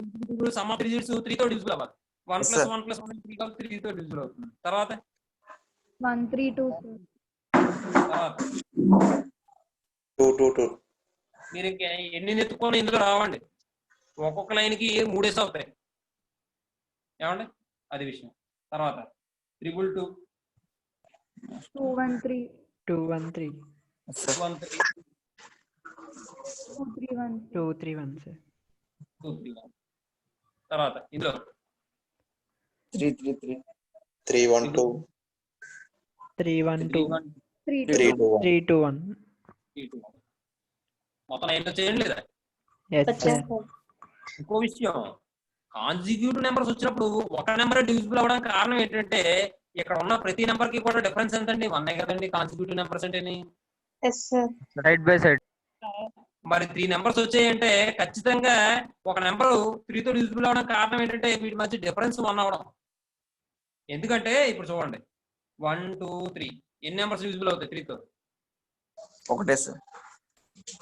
సమ్ ఆఫ్ డిజిట్స్ 3తో డివిజిబుల్ అవ్వాలి. 1 Yes, + sir. 1 + 1 3 కలిపి 3తో డివిజిబుల్ అవుతుంది. తర్వాత 1 3 2 సార్. తర్వాత 2 2 2. మీరు ఇంకా ఎన్ని నెత్తుకొని ఇందులో రావండి. ఒక్కొక్క లైన్కి 3 వేసి అవుతాయి. ఏమండి? అది విషయం. తర్వాత 2 2 1 3. 2 1 3. Yes, sir. 1 3 2 3 1. 2 3 1, sir. 2 3 1. తర్వాత ఇందులో 3 3 3. 3 1 2. 3 1 2. 3 3 2. 2 1. 3 2 1. 3 2 1. మొత్తం 9 చేయండి లేదా? Yes, sir. వచ్చేస్తారు. ఇంకో విషయం కాన్సిక్యూటివ్ నెంబర్స్ వచ్చినప్పుడు ఒక నెంబర్ డివిజిబుల్ అవ్వడానికి కారణం ఏంటంటే ఇక్కడ ఉన్న ప్రతి నెంబర్ కి కూడా డిఫరెన్స్ ఎంతండి? 1 కదండి కాన్సిక్యూటివ్ నెంబర్స్ అంటేని. Yes sir. Side by side. మరి 3 నెంబర్స్ వచ్చాయంటే ఖచ్చితంగా ఒక నెంబర్ 3తో డివిజిబుల్ అవడానికి కారణం ఏంటంటే వీటి మధ్య డిఫరెన్స్ 1 అవడం. ఎందుకంటే ఇప్పుడు చూడండి 1 2 3 ఎన్ని నెంబర్స్ డివిజిబుల్ అవుతాయి 3తో? ఒకటే, sir.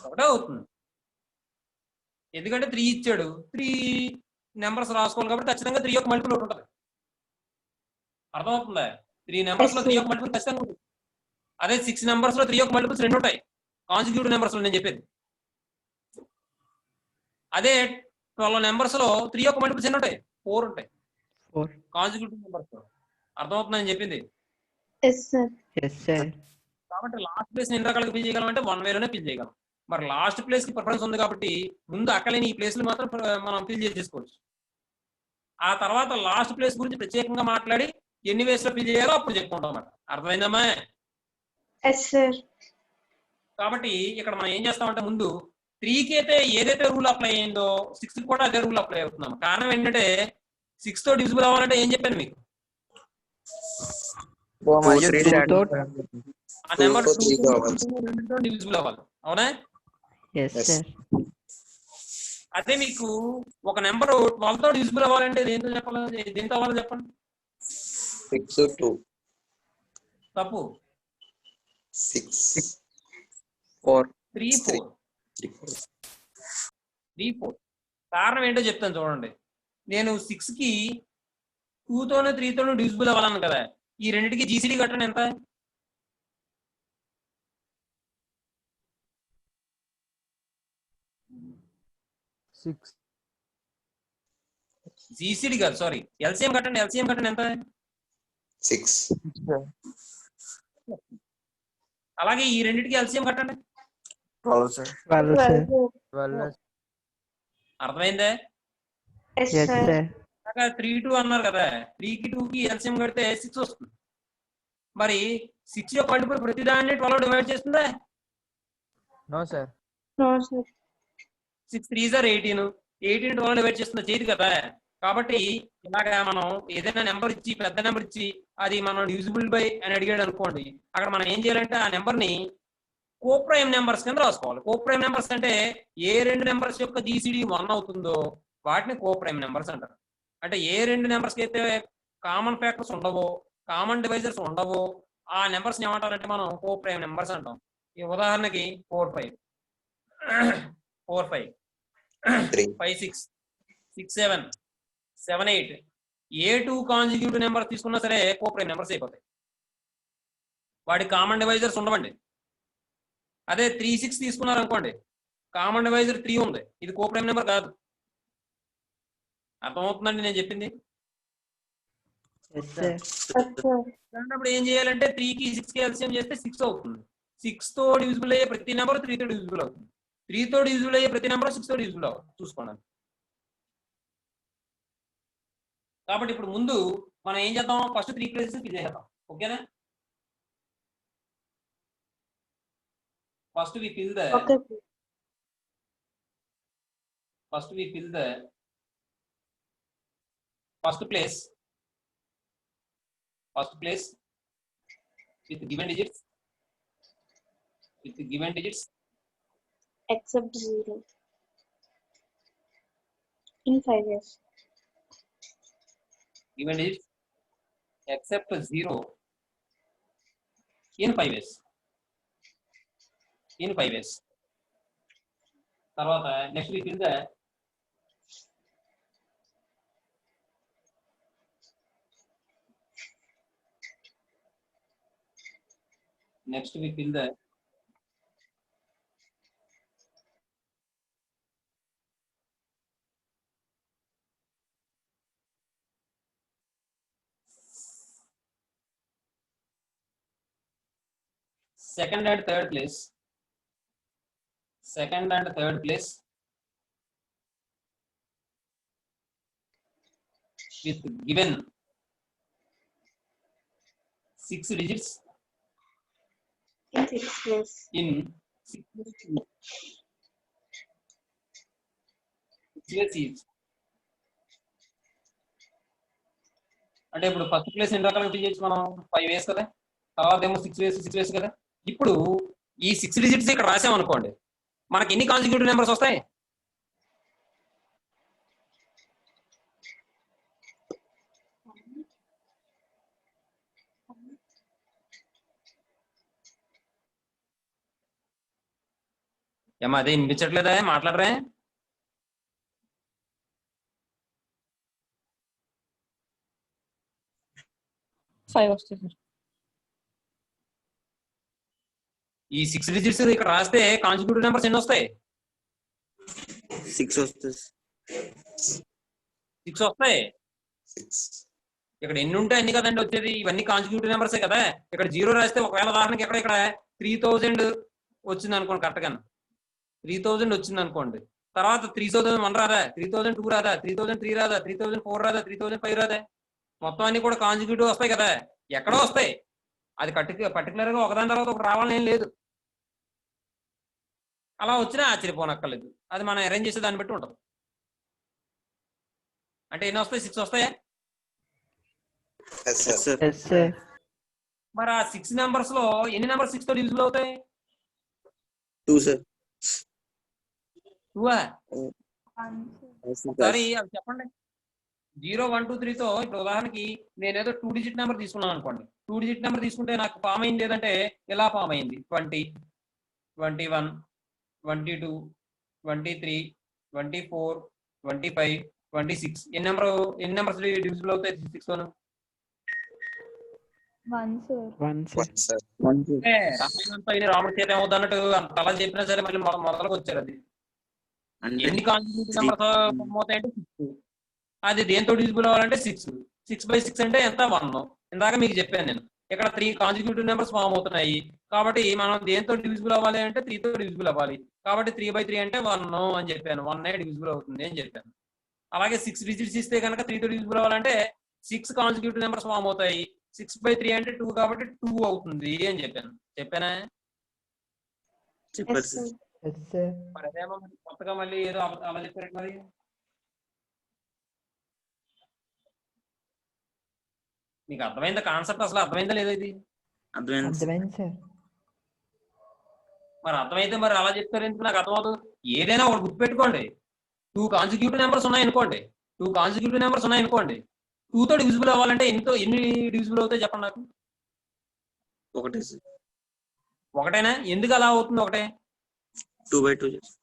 ఒకటే అవుతుంది. ఎందుకంటే 3 ఇచ్చాడు, 3 నెంబర్స్ రాసుకోవాలి కాబట్టి ఖచ్చితంగా 3 యొక్క మల్టిపుల్ ఒకటి ఉంటుంది. అర్థమవుతుందా? 3 నెంబర్స్ లో 3 యొక్క మల్టిపుల్ ఖచ్చితంగా ఉంటుంది. అదే 6 నెంబర్స్ లో 3 యొక్క మల్టిపుల్స్ 2 ఉంటాయి కాన్సిక్యూటివ్ నెంబర్స్ లో నేను చెప్పేది. అదే 12 నెంబర్స్ లో 3 యొక్క మల్టిపుల్స్ ఎన్ని ఉంటాయి? 4 ఉంటాయి 4. కాన్సిక్యూటివ్ నెంబర్స్ లో. అర్థమవుతుందా నేను చెప్పింది? Yes sir. Yes, sir. కాబట్టి లాస్ట్ ప్లేస్ ఎన్ని రకాలుగా ఫిల్ చేయగలం అంటే 1 వేలోనే ఫిల్ చేయగలం. మరి లాస్ట్ ప్లేస్ కి ప్రిఫరెన్స్ ఉంది కాబట్టి ముందు అక్కలేని ఈ ప్లేస్లు మాత్రం మనం ఫిల్ చేసుకోవచ్చు. ఆ తర్వాత లాస్ట్ ప్లేస్ గురించి ప్రత్యేకంగా మాట్లాడి ఎన్ని వేస్ లో ఫిల్ చేయాలో అప్పుడు చెప్పుకుంటాం అన్నమాట. అర్థమైందమ్మా? Yes sir. కాబట్టి ఇక్కడ మనం ఏం చేస్తామంటే ముందు 3కి అయితే ఏదైతే రూల్ అప్లై అయిందో 6 కూడా అదే రూల్ అప్లై అవుతున్నాం. కారణం ఏంటంటే 6తో డివిజిబుల్ అవ్వాలంటే ఏం చెప్పాను మీకు? 2 మరియు 3 2 తో ఆ నెంబర్ 2 4 3 కావాలి. డివిజిబుల్ అవ్వాలి, అవునా? Yes Yes. సార్. అదే మీకు ఒక నెంబర్ 12 తో డివిజిబుల్ అవ్వాలంటే దేంతో చెప్పాలి, దేంతో అవ్వాలి చెప్పండి? 6 2 తప్పు. 6 4 3 3 4 3 4. 3 4. కారణం ఏంటో చెప్తాను చూడండి. నేను 6 కి 2 తోనూ 3 తోనూ డివిజిబుల్ అవ్వాలను కదా. ఈ రెండింటికి జీసీడీ కట్టండి ఎంత? 6 జీసీడీ కాదు, సారీ, ఎల్సిఎం కట్టండి. ఎల్సిఎం కట్టండి ఎంత? 6 అలాగే ఈ రెండింటికి ఎల్సిఎం కట్టండి. 12 sir. 12 సార్. 12 అర్థమైందే? Yes yes sir. సార్. 3 2 అన్నారు కదా, 3 కి 2 కి ఎల్సిఎం కడితే 6 వస్తుంది. మరి 6 యొక్క మల్టిపుల్ ప్రతి దాన్ని 12 డివైడ్ చేస్తుందా? No sir. No sir. 6 3 or 18, 18 12 divide చేస్తుందా? చేయదు కదా. కాబట్టి ఇలాగా మనం ఏదైనా నెంబర్ ఇచ్చి, పెద్ద నెంబర్ ఇచ్చి అది మనం డివిజిబుల్ బై అని అడిగాడు అనుకోండి, అక్కడ మనం ఏం చేయాలంటే ఆ నెంబర్ ని కోప్రైమ్ నెంబర్స్ కింద రాసుకోవాలి. కోప్రైమ్ నెంబర్స్ అంటే ఏ రెండు నెంబర్స్ యొక్క జీసీడీ 1 అవుతుందో వాటిని కోప్రైమ్ నెంబర్స్ అంటారు. అంటే ఏ రెండు నెంబర్స్ కి అయితే కామన్ ఫ్యాక్టర్స్ ఉండవో, కామన్ డివైజర్స్ ఉండవో, ఆ నెంబర్స్ ఏమంటారంటే మనం కోప్రైమ్ నెంబర్స్ అంటాం. ఈ ఉదాహరణకి 4 5 4 5 3 5 6 6 7 7 8 ఏ 2 కాంజిక్యూటివ్ నెంబర్ తీసుకున్నా సరే కోప్రైమ్ నెంబర్స్ అయిపోతాయి. వాటి కామన్ డివైజర్స్ ఉండవండి. అదే 3 6 తీసుకున్నారు అనుకోండి, కామన్ డివైజర్ 3 ఉంది, ఇది కోప్రైమ్ నెంబర్ కాదు. అర్థమవుతుందండి నేను చెప్పింది? Yes sir. Yes sir. అలాంటప్పుడు ఏం చేయాలంటే 3 కి 6 కి ఎల్సిఎం చేస్తే 6 అవుతుంది. 6 తో డివిజిబుల్ అయ్యే ప్రతి నెంబర్ 3 తో డివిజిబుల్ అవుతుంది. 3 తో డివిజిబుల్ అయ్యే ప్రతి నెంబర్ 6 తో డివిజిబుల్ అవ్వాలి, చూసుకోండి. కాబట్టి ఇప్పుడు ముందు మనం ఏం చేద్దాం, ఫస్ట్ 3 ప్లేసెస్ ఫిల్ చేద్దాం, ఓకేనా? First we fill the okay. first we fill the first place with given digits Except 0 in 5 years. given digits except 0 in 5 years. తర్వాత next we fill the second and third place with given 6 digits In 6 years. in 6 years each. అంటే ఇప్పుడు first place ఎన్ని రకాలుగా fill చేయొచ్చు మనం? 5 వేస్ కదా, తర్వాత ఏమో 6 వేస్ కదా. ఇప్పుడు ఈ 6 డిజిట్స్ ఇక్కడ రాసామనుకోండి, మనకి ఎన్ని కాన్సిక్యూటివ్ నెంబర్స్ వస్తాయి? ఏమో అదే వినిపించట్లేదా, మాట్లాడరే? ఈ 6 డిజిట్స్ ఇక్కడ రాస్తే కాన్సిక్యూటివ్ నెంబర్స్ ఎన్ని వస్తాయి? 6 వస్తుంది. 6 వస్తాయి. 6 ఇక్కడ ఎన్ని ఉంటే అన్ని కదండి వచ్చేది, ఇవన్నీ కాన్సిక్యూటివ్ నెంబర్సే కదా. ఇక్కడ 0 రాస్తే ఒకవేళ ఉదాహరణకి ఇక్కడ 3000 వచ్చింది అనుకోండి, కరెక్ట్ గా 3000 వచ్చింది అనుకోండి, తర్వాత 3001 రాదా, 3002 రాదా, 3003 రాదా, 3004 రాదా, 3005 రాదా, మొత్తం అన్ని కూడా కాన్సిక్యూటివ్ వస్తాయి కదా. ఎక్కడో వస్తాయి, అది పర్టికులర్ గా ఒకదాని తర్వాత ఒకటి రావాలని ఏం లేదు. అలా వచ్చినా ఆశ్చర్యపోనక్కర్లేదు, అది మనం అరేంజ్ చేసే దాన్ని బట్టి ఉంటుంది. అంటే ఎన్ని వస్తాయి? 6 వస్తాయా? yes sir. Yes sir. మరి ఆ 6 నెంబర్స్ లో ఎన్ని నెంబర్ 6 తో డివిజిబుల్ అవుతాయి? 2 sir. 2 Yes, sir. ఒకసారి అవి చెప్పండి. 0 1 2 3 తో ఇప్పుడు ఉదాహరణకి నేనేదో 2 డిజిట్ నెంబర్ తీసుకున్నాను అనుకోండి. 2 డిజిట్ నెంబర్ తీసుకుంటే నాకు ఫామ్ అయింది ఏదంటే ఇలా ఫామ్ అయింది 20 21 22 23 24 25 26. ఎన్ని నెంబర్స్ డివిజిబుల్ అవుతాయి 6 తోను? 1 sir. 1 sir. 1 sir. రామాయణంతో ఇది రాముడి చేత ఏమవుద్ది అన్నట్టు అంత అలా చెప్పినా సరే మళ్ళీ మొదలకు వచ్చారు. అది అంటే ఎన్ని కాన్స్టిట్యూటివ్ నెంబర్స్ ఫామ్ అవుతాయంటే 6. అది దేంతో డివిజిబుల్ అవ్వాలంటే 6. 6/6 అంటే ఎంత? 1. ఇందాక మీకు చెప్పాను నేను. ఇక్కడ 3 కాన్స్టిట్యూటివ్ నెంబర్స్ ఫామ్ అవుతున్నాయి కాబట్టి మనం దేంతో డివిజిబుల్ అవ్వాలి అంటే 3 తో డివిజిబుల్ అవ్వాలి. కాబట్టి 3/3 అంటే 1 అని చెప్పాను. 1 డివిజిబుల్ అవుతుంది అని చెప్పాను. అలాగే 6 డిజిట్స్ ఇస్తే కనుక 3 తో డివిజిబుల్ అవ్వాలంటే 6 కాన్స్టిట్యూటివ్ నెంబర్స్ ఫామ్ అవుతాయి. 6/3 అంటే 2 కాబట్టి 2 అవుతుంది అని చెప్పానా? చెప్పారు Yes, sir. sir. Yes, sir. మరి అదేమో మరి కొత్తగా మళ్ళీ ఏదో అలా చెప్పారు మరి. మీకు అర్థమైందా కాన్సెప్ట్? అసలు అర్థమైందా లేదా ఇది? అర్థమైంది sir. అర్థమైంది సార్. మరి అర్థమైతే మరి అలా చెప్తారు ఎందుకు? నాకు అర్థమవుతుంది. ఏదైనా ఒకటి గుర్తుపెట్టుకోండి. 2 కాన్సిక్యూటివ్ నెంబర్స్ ఉన్నాయనుకోండి. 2 తో డివిజిబుల్ అవ్వాలంటే ఎన్ని డివిజిబుల్ అవుతాయి చెప్పండి నాకు. ఒకటే sir. ఒకటేనా? ఎందుకు అలా అవుతుంది ఒకటే? 2/2 sir.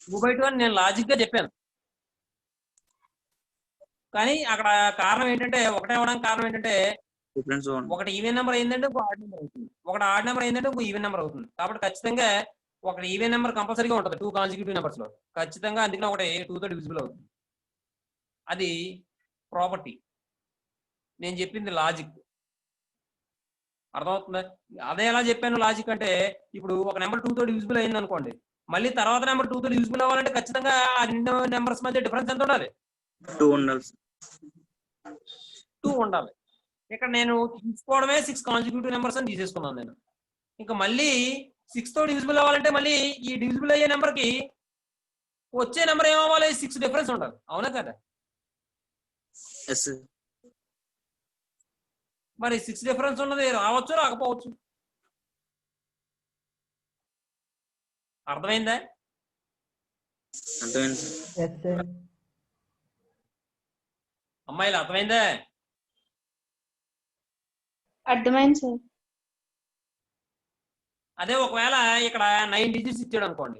2/2 అని నేను లాజిక్ గా చెప్పాను. కానీ అక్కడ కారణం ఏంటంటే ఒకటే అవడానికి కారణం ఏంటంటే Difference one. ఒకటి ఈవెన్ నెంబర్ అయిందంటే ఇంకో ఆడ్ నెంబర్ అవుతుంది. ఒకటి ఆడ్ నెంబర్ అయిందంటే ఇంకో ఈవెన్ నెంబర్ అవుతుంది. కాబట్టి ఖచ్చితంగా ఒకటి ఈవెన్ నెంబర్ కంపల్సరీగా ఉంటుంది 2 కాన్సిక్యూటివ్ నెంబర్స్ లో. ఖచ్చితంగా అందుకని ఒకటి 2 తో డివిజిబుల్ అవుతుంది. అది ప్రాపర్టీ. నేను చెప్పింది లాజిక్. అర్థమవుతుందా? అదే ఎలా చెప్పాను లాజిక్ అంటే ఇప్పుడు ఒక నెంబర్ 2 తో డివిజిబుల్ అయింది అనుకోండి. మళ్ళీ తర్వాత నెంబర్ 2 తో డివిజిబుల్ అవ్వాలంటే ఖచ్చితంగా ఆ రెండు నెంబర్స్ మధ్య డిఫరెన్స్ ఎంత ఉండాలి? 2 ఉండాలి sir. 2 ఉండాలి. ఇక్కడ నేను తీసుకోవడమే 6 కాన్సిక్యూటివ్ నెంబర్స్ అని తీసేసుకున్నాను నేను. ఇంకా మళ్ళీ 6 తో డివిజిబుల్ అవ్వాలంటే మళ్ళీ ఈ డివిజిబుల్ అయ్యే నెంబర్ కి వచ్చే నెంబర్ ఏమవ్వాలి? 6 డిఫరెన్స్ ఉండాలి. అవునా కదా? Yes sir. మరి 6 డిఫరెన్స్ ఉన్నది రావచ్చు రాకపోవచ్చు. అర్థమైందా? అర్థమైంది sir. Yes, sir. అమ్మాయిలు అర్థమైందా? అర్థమైంది సార్. అదే ఒకవేళ ఇక్కడ 9 డిజిట్స్ ఇచ్చాడు అనుకోండి.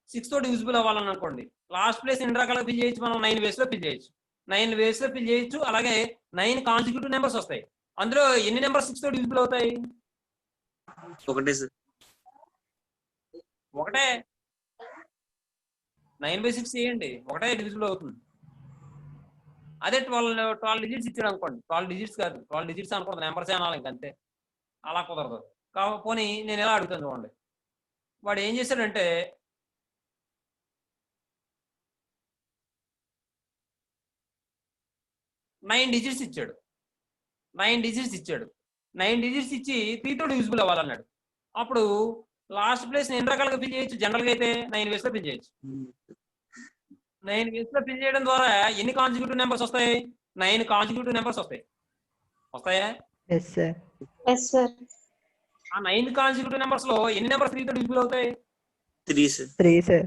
6 తో డివిజిబుల్ అవ్వాలని అనుకోండి. లాస్ట్ ప్లేస్ ఎన్ని రకాలుగా ఫిల్ చేయొచ్చు? మనం 9 వేస్ లో ఫిల్ చేయొచ్చు. 9 వేస్ లో ఫిల్ చేయొచ్చు. అలాగే 9 కాన్సిక్యూటివ్ నెంబర్స్ వస్తాయి. అందులో ఎన్ని నెంబర్ 6 తో డివిజిబుల్ అవుతాయి? ఒకటే sir. ఒకటే. 9/6 చేయండి. ఒకటే డివిజిబుల్ అవుతుంది. అదే 12 డిజిట్స్ ఇచ్చాడు అనుకోండి. 12 డిజిట్స్ కాదు, 12 డిజిట్స్ అనుకోండి, నెంబర్స్ అనాలి ఇంకంతే. అలా కుదరదు. పోనీ నేను ఎలా అడుగుతాను చూడండి. వాడు ఏం చేశాడంటే నైన్ డిజిట్స్ ఇచ్చాడు. 9 డిజిట్స్ ఇచ్చి 3 తో డివిజిబుల్ అవ్వాలన్నాడు. అప్పుడు లాస్ట్ ప్లేస్ ఎన్ని రకాలుగా ఫిల్ చేయొచ్చు? జనరల్ గా అయితే 9 వేస్ లో ఫిల్ చేయొచ్చు. 9 వేస్ లో ఫిల్ చేయడం ద్వారా ఎన్ని కాన్సిక్యూటివ్ నెంబర్స్ వస్తాయి? 9 కాన్సిక్యూటివ్ నెంబర్స్ వస్తాయా? Yes, sir. Yes, sir. ఆ 9 కాన్సిక్యూటివ్ నెంబర్స్ లో ఎన్ని నెంబర్స్ 3 తో డివిజిబుల్ అవుతాయి? 3 sir. 3, sir.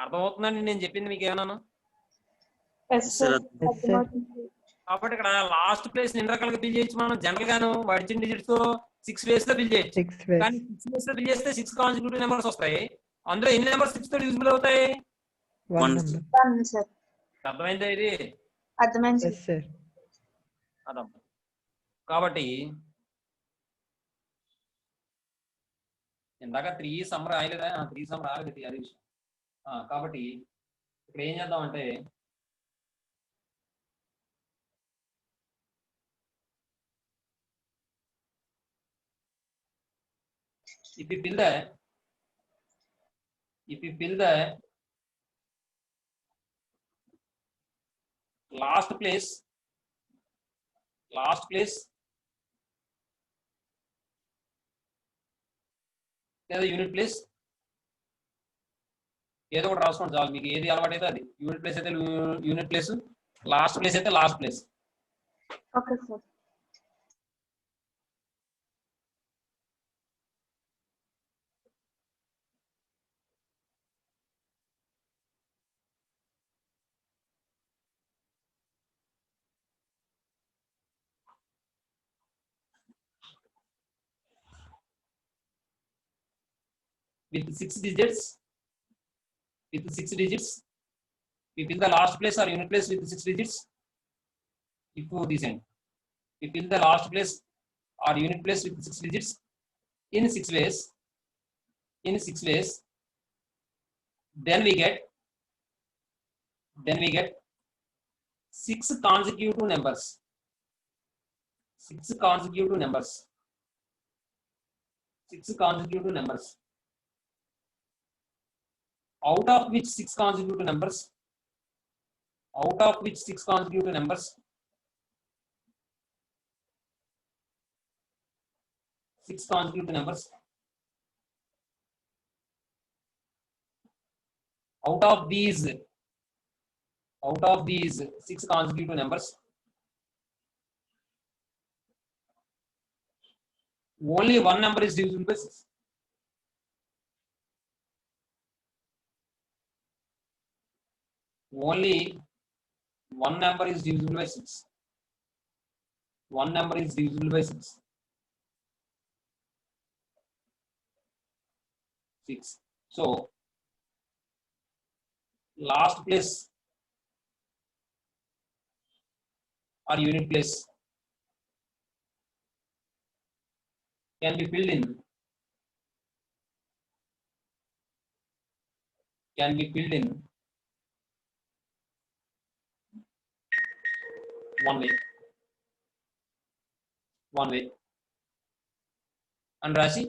అర్థమవుతుందండి నేను చెప్పింది మీకు ఏమన్నాను? Yes, sir. Yes, sir. అర్థమవుతుంది. కాబట్టి ఇక్కడ లాస్ట్ ప్లేస్ ఎన్ని రకాలుగా ఫిల్ చేయొచ్చు? మనం జనరల్ గాను వాడిచిన డిజిట్స్ తో 6 వేస్ లో ఫిల్ చేయొచ్చు. 6 ways. కానీ 6 వేస్ లో ఫిల్ చేస్తే 6 కాన్సిక్యూటివ్ నెంబర్స్ వస్తాయి. అందులో ఎన్ని నెంబర్స్ 6 తో డివిజిబుల్ అవుతాయి? 1 One. number. అవును సార్. అర్థమైందా ఇది? అర్థమైంది Yes, సార్. sir. అర్థం. కాబట్టి ఇందాక 3 సమ్ రాయలేదా? 3 సమ్ రాలేదు అది విషయం. కాబట్టి ఇక్కడ ఏం చేద్దామంటే if you fill the last place లేదా యూనిట్ ప్లేస్ ఏదో ఒకటి రాసుకోండి చాలు. మీకు ఏది అలవాటు అయితే అది. యూనిట్ ప్లేస్ అయితే యూనిట్ ప్లేస్, లాస్ట్ ప్లేస్ అయితే last place. Okay sir. with 6 digits. With 6 digits, we fill the last place or unit place with 6 digits. If this end, we fill the last place or unit place with 6 digits in 6 ways. In 6 ways, then we get 6 consecutive numbers. 6 consecutive numbers. 6 consecutive numbers. Out of which 6 consecutive numbers? Out of which 6 consecutive numbers? 6 consecutive numbers. Out of these 6 consecutive numbers, only one number is divisible by 6. Only one number is divisible by 6. One number is divisible by 6. 6. So, last place or unit place can be filled in. One way. అని రాసి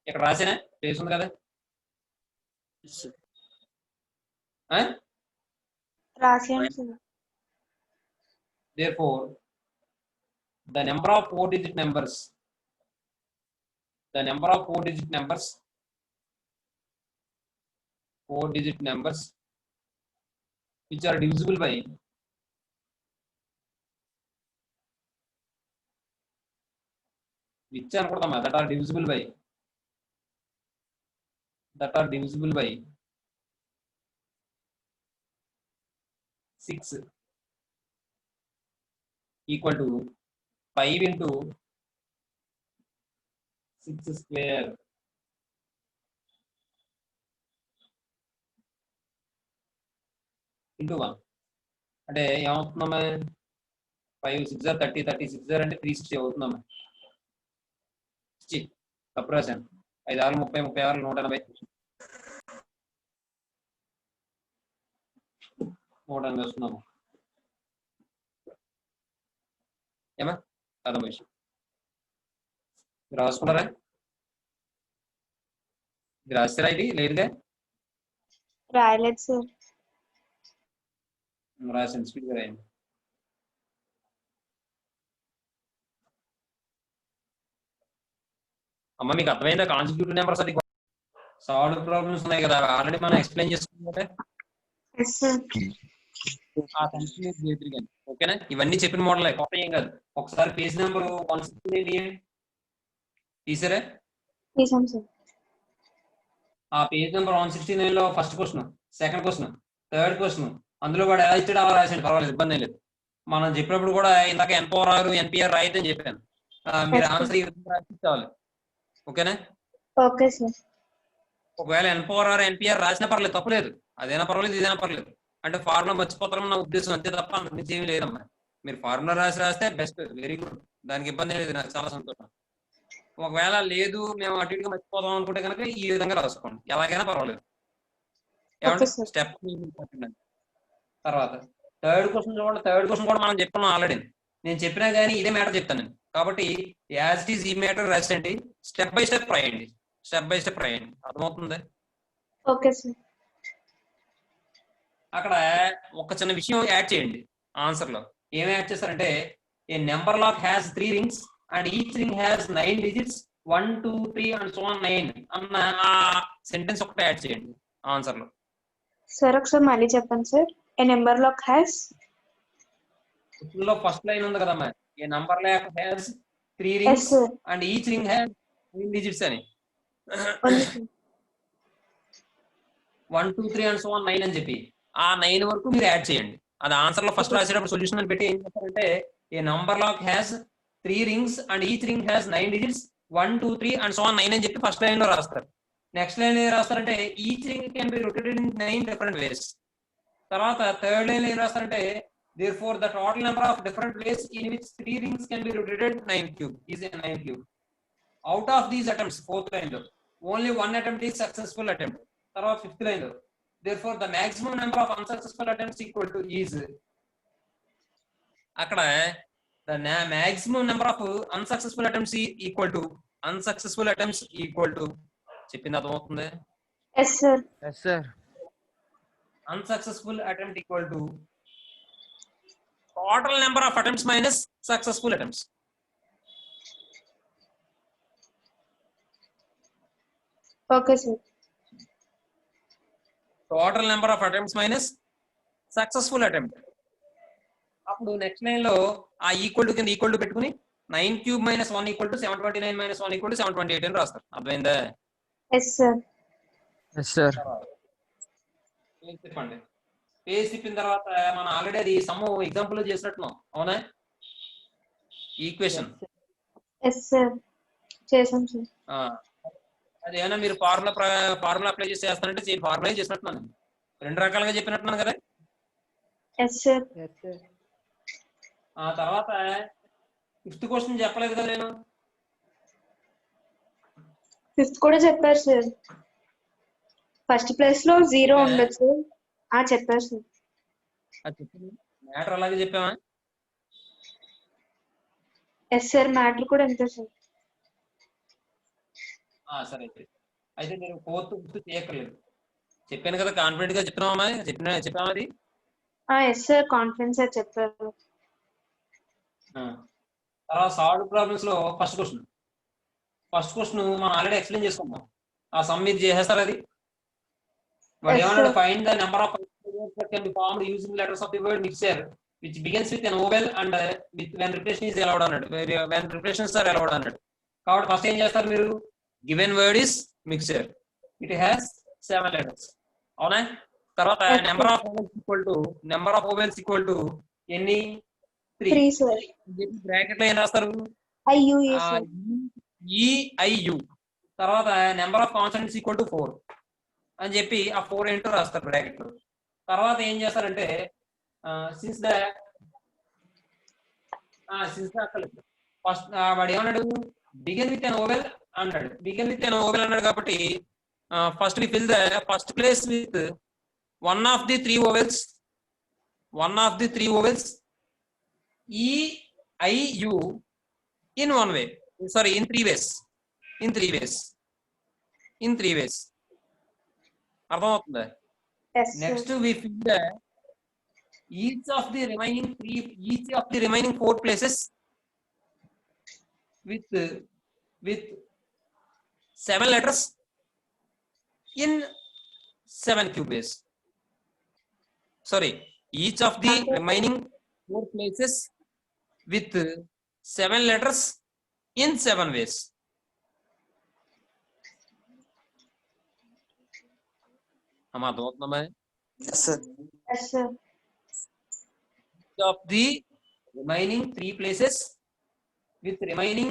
ఇక్కడ రాసేనా place ఉంది కదా. రాసేయండి sir. Therefore, the number of 4-digit numbers, which are divisible by that are divisible by 6 equal to 5 into 6 square into 1. అంటే ఏమవుతుందమ్మా 5 6 30 36 అంటే 360 అవుతుందమ్మా. తప్పు రాశాను. 5 6 30 36 180 వస్తున్నాము. ఏమా అర్థం విషయం రాసుకున్నారా? ఇది రాస్తారా? ఇది లేదుగా రాయలేదు సార్. రాసింది స్పీడ్గా రాయండి. అమ్మ మీకు అర్థమైందా? కాన్సిక్యూటివ్ నెంబర్స్ అది సాల్వ్ ప్రాబ్లమ్స్ ఉన్నాయి కదా, ఆల్రెడీ మనం ఎక్స్ప్లెయిన్ చేసుకున్నాం. ఓకేనా? ఇవన్నీ చెప్పిన మోడల్ కొత్త ఏం కాదు. ఒకసారి పేజ్ నెంబర్ 169 తీసారా? ఆ పేజ్ నెంబర్ 169 లో first question, second question, third question అందులో కూడా ఎలా ఇచ్చాడు అలా రాసండి, పర్వాలేదు, ఇబ్బంది లేదు. మనం చెప్పినప్పుడు కూడా ఇందాక ఎన్పవర్ ఎన్పిఆర్ రాయితని చెప్పాను. మీరు ఆన్సర్ ఈ విధంగా రాసిచ్చాలి. ఓకేనా? Okay sir. ఒకవేళ ఎన్పవర్ ఎన్పిఆర్ రాసినా పర్లేదు, తప్పలేదు. అదైనా పర్వాలేదు, ఇదైనా పర్లేదు. అంటే ఫార్ములా మర్చిపోతారని నా ఉద్దేశం, అంతే తప్ప అంతకుమించి ఏమీ లేదమ్మా. మీరు ఫార్ములా రాస్తే బెస్ట్, వెరీ గుడ్, దానికి ఇబ్బంది లేదు, నాకు చాలా సంతోషం. ఒకవేళ లేదు మేము అటు ఇటుగా మర్చిపోదాం అనుకుంటే కనుక ఈ విధంగా రాసుకోండి, ఎలాగైనా పర్వాలేదు. స్టెప్ తర్వాత థర్డ్ క్వశ్చన్ కూడా మనం చెప్పుకున్నాం ఆల్రెడీ. నేను చెప్పినా కానీ ఇదే మ్యాటర్ చెప్తాను నేను. కాబట్టి యాజ్ ఇట్ ఈస్ ఈ మ్యాటర్ రాసండి, స్టెప్ బై స్టెప్ రాయండి. అర్థమవుతుంది? Okay sir. అక్కడ ఒక చిన్న విషయం యాడ్ చేయండి ఆన్సర్ లో. ఏం యాడ్ చేస్తారంటే, a number lock has 3 rings and each ring has 9 digits 1 2 3 and so on 9 అన్న ఆ సెంటెన్స్ ఒకటి యాడ్ చేయండి ఆన్సర్ లో. సార్ ఒకసారి మళ్ళీ చెప్పండి sir. A number lock has, లో ఫస్ట్ లైన్ ఉంది కదమ్మా, a number lock has 3 rings and each ring has 9 digits అని 1 2 3 అండ్ సో ఆన్ 9 అని చెప్పి ఆ 9 వరకు మీరు యాడ్ చేయండి. అది ఆన్సర్ లో ఫస్ట్ రాసేటప్పుడు సొల్యూషన్ అని పెట్టి ఏం చేస్తారంటే, a number lock has 3 rings and each ring has 9 digits 1 2 3 and so on 9 అని చెప్పి ఫస్ట్ లైన్ లో రాస్తారు. నెక్స్ట్ లైన్ ఏం రాస్తారంటే each ring can be rotated in 9 different ways. తర్వాత థర్డ్ లైన్ ఏం రాస్తారంటే therefore the total number of different ways in which 3 rings can be rotated 9 cube is a 9 cube. Out of these attempts, fourth line లో only one attempt is successful attempt. తర్వాత fifth line లో therefore the maximum number of unsuccessful attempts equal to is, అక్కడ the maximum number of unsuccessful attempts equal to చెప్పింది అర్థమవుతుంది? Yes sir. Yes, sir. Unsuccessful attempt equal to total number of attempts minus successful attempts. Okay sir. Total number of attempts minus successful attempt. అప్పుడు next line లో ఆ equal to కింద equal to పెట్టుకుని 9 cube minus 1 equal to 729 minus 1 equal to 728 అని రాస్తారు. అర్థమైందా? Yes sir. Yes, sir. చెప్పండి. Page తిప్పిన తర్వాత మనం ఆల్రెడీ అది సమ్ ఎగ్జాంపుల్ చేసినట్టున్నాం, అవునా? Equation yes sir. చేసాం సార్. అది ఏమైనా మీరు ఫార్ములా అప్లై చేసి చేస్తానంటే ఫార్ములా చేసినట్టున్నాను, రెండు రకాలుగా చెప్పినట్టున్నాను కదా. Yes sir. Yes sir. ఆ తర్వాత ఫిఫ్త్ క్వశ్చన్ చెప్పలేదు కదా నేను. ఫిఫ్త్ కూడా చెప్పారు సార్. ఫస్ట్ ప్లేస్ లో 0 ఉండొచ్చు. చెప్పారు సార్. అది చెప్పింది మ్యాటర్ అలాగే చెప్పామా? Yes sir. మ్యాటర్ కూడా అంతే సార్. సరే అయితే నేను ఫోర్త్ ఫిఫ్త్ చేయక్కర్లేదు, చెప్పాను కదా. కాన్ఫిడెంట్ గా చెప్తున్నామా? చెప్పామా అది? Yes sir. కాన్ఫిడెన్స్ సార్ చెప్పారు. తర్వాత సాల్వ్ ప్రాబ్లమ్స్ లో ఫస్ట్ క్వశ్చన్ మనం ఆల్రెడీ ఎక్స్ప్లెయిన్ చేసుకుంటాం. ఆ సమ్ మీరు చేసేస్తారు. అది వాడు ఏమన్నాడు? Find the number of that can be formed using letters of the word mixture which begins with an vowel and when repetition is allowed అన్నాడు. when repetitions are allowed అన్నాడు. కాబట్టి ఫస్ట్ ఏం చేస్తారు మీరు? given word is mixture, it has 7 letters, అవునా? తర్వాత number of vowels equal to ఎన్ని? 3 sir. Bracket లో ఏం రాస్తారు? IU. EIU. తర్వాత number of consonants equal to 4 అని చెప్పి ఆ 4 ఏంటో రాస్తారు బ్రాకెట్ లో. తర్వాత ఏం చేస్తారంటే సిన్స్ ద ఫస్ట్ వాడు ఏమన్నాడు? బిగిన్ విత్ ఎన్ ఓవెల్ అన్నాడు. కాబట్టి first we fill the first place with one of the three vowels EIU in one way, sorry, in three ways. అర్థమవుతుందా? Next we fill the each of the remaining 4 places with 7 letters in 7 cube ways. Sorry, each of the remaining 4 places with 7 letters in 7 ways. हम अर्थमవుతుందా మరి? Yes, sir. Yes sir. of the remaining 3 places with remaining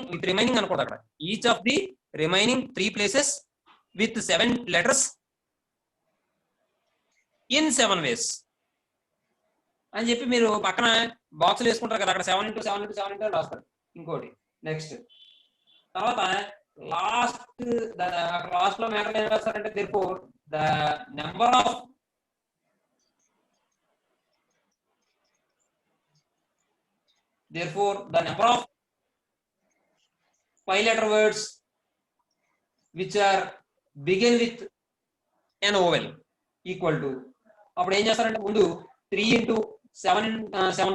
అనుకోండి. అక్కడ each of the remaining 3 places with 7 letters in 7 ways అని చెప్పి మీరు పక్కన box వేసుకుంటారు కదా, అక్కడ 7 into 7 into 7 into రాస్తారు. ఇంకోటి నెక్స్ట్ తర్వాత లాస్ట్ లో మ్యాటర్ ఏం రాస్తారంటే therefore the number of 5-letter words which are begin with an vowel equal to, అప్పుడు ఏం చేస్తారంటే ముందు 3 into 7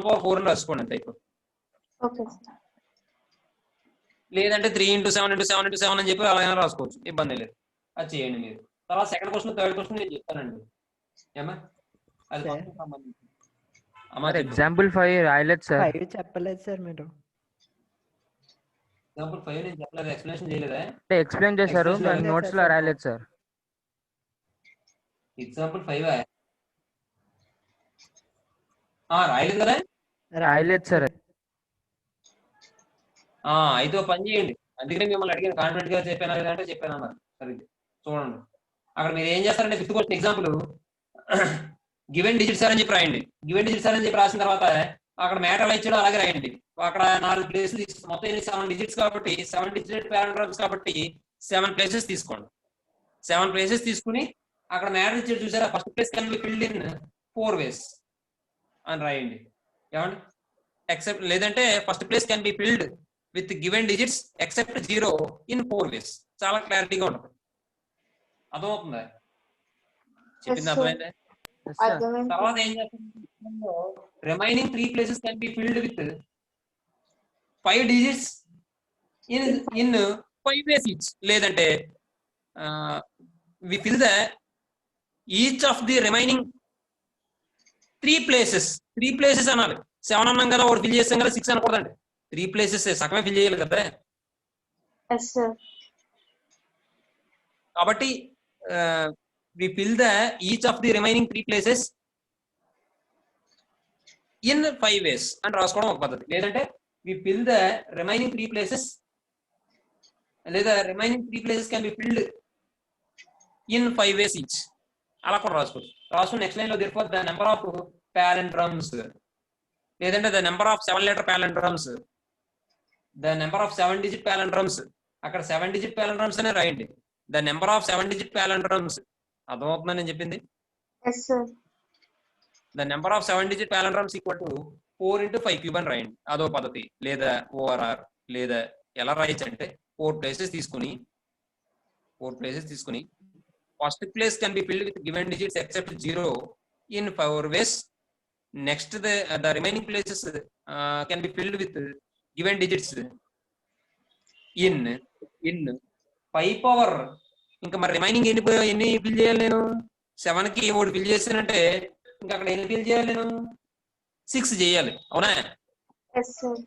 power 4 అని రాసుకోండి అంతే. ఇప్పుడు ఓకే సార్. లేదంటే 3 into 7 into 7 into 7 అని చెప్పి అలా అయినా రాసుకోవచ్చు, ఇబ్బంది లేదు. అది చేయండి మీరు. తర్వాత సెకండ్ క్వశ్చన్ థర్డ్ క్వశ్చన్ నేను చెప్తానండి. ఏమా అది సంబంధించి ఎగ్జాంపుల్ 5 రాయలేదు సార్. 5 చెప్పలేదు సార్ మీరు. ఎగ్జాంపుల్ 5 నేను చెప్పలేదు, ఎక్స్ప్లెనేషన్ చేయలేదా? ఎక్స్ప్లెయిన్ చేశారు, నోట్స్ లో రాయలేదు సార్. ఎగ్జాంపుల్ 5 రాయలేదు కదా? రాయలేదు సార్. అయితే పని చేయండి, అందుకనే మిమ్మల్ని అడిగిన కాన్ఫిడెంట్ గా చెప్పాను లేదంటే చెప్పాను అన్నారు. సరే చూడండి అక్కడ మీరు ఏం చేస్తారంటే fifth question example given digits అని చెప్పి రాయండి. గివెన్ డిజిట్స్ అని చెప్పి రాసిన తర్వాత అక్కడ మ్యాటర్ ఎలా ఇచ్చాడో అలాగే రాయండి. అక్కడ 4 ప్లేసులు మొత్తం 7 డిజిట్స్ కాబట్టి 7 డిజిట్ పారాగ్రాఫ్స్ కాబట్టి 7 ప్లేసెస్ తీసుకోండి. 7 ప్లేసెస్ తీసుకుని అక్కడ మ్యాటర్ ఇచ్చాడు చూసారా, first place can be filled in 4 ways అని రాయండి. ఏమండి ఎక్సెప్ట్ లేదంటే first place can be filled with given digits except 0 in 4 ways. చాలా క్లారిటీగా ఉంటుంది. అర్థమవుతుందా? చెప్పింది అర్థమైందా? అర్థమైంది. తర్వాత ఏం చేస్తాం, remaining 3 places can be filled with 5 digits in 5 ways each. లేదంటే we fill the each of the remaining 3 places అనాలి. 7 అన్నాం కదా, ఒకటి ఫిల్ చేస్తాం కదా, 6 అనకూడదండి. 3 places సగమే ఫిల్ చేయాలి కదా. Yes sir. కాబట్టి we fill the each of the remaining 3 places in 5 ways అని రాసుకోవడం ఒక పద్ధతి. లేదంటే we fill the remaining 3 places లేదా remaining 3 places can be filled in 5 ways each అలా కూడా రాసుకోవచ్చు. రాసుకుని నెక్స్ట్ లైన్ లో therefore the number of palindromes లేదంటే the number of 7-letter palindromes, the number of 7-digit palindromes, అక్కడ 7-digit palindromes అనే రాయండి. the number of 7-digit palindromes. అర్థమవుతుందని నేను చెప్పింది? Yes sir. The number of 7-digit palindromes equal to 4 into 5 cube అని రాయండి. అదో పద్ధతి. లేదా ఓఆర్ఆర్ లేదా ఎలా రాయొచ్చు అంటే 4 places తీసుకుని first place can be filled with given digits except 0 in 4 ways. Next the remaining places can be filled with given digits in 5 power. ఇంకా మరి రిమైనింగ్ ఎన్ని ఫిల్ చేయాలి నేను? 7కి ఒకటి ఫిల్ చేస్తానంటే ఇంకా అక్కడ ఎన్ని ఫిల్ చేయాలి నేను? 6 చేయాలి, అవునా? Yes sir.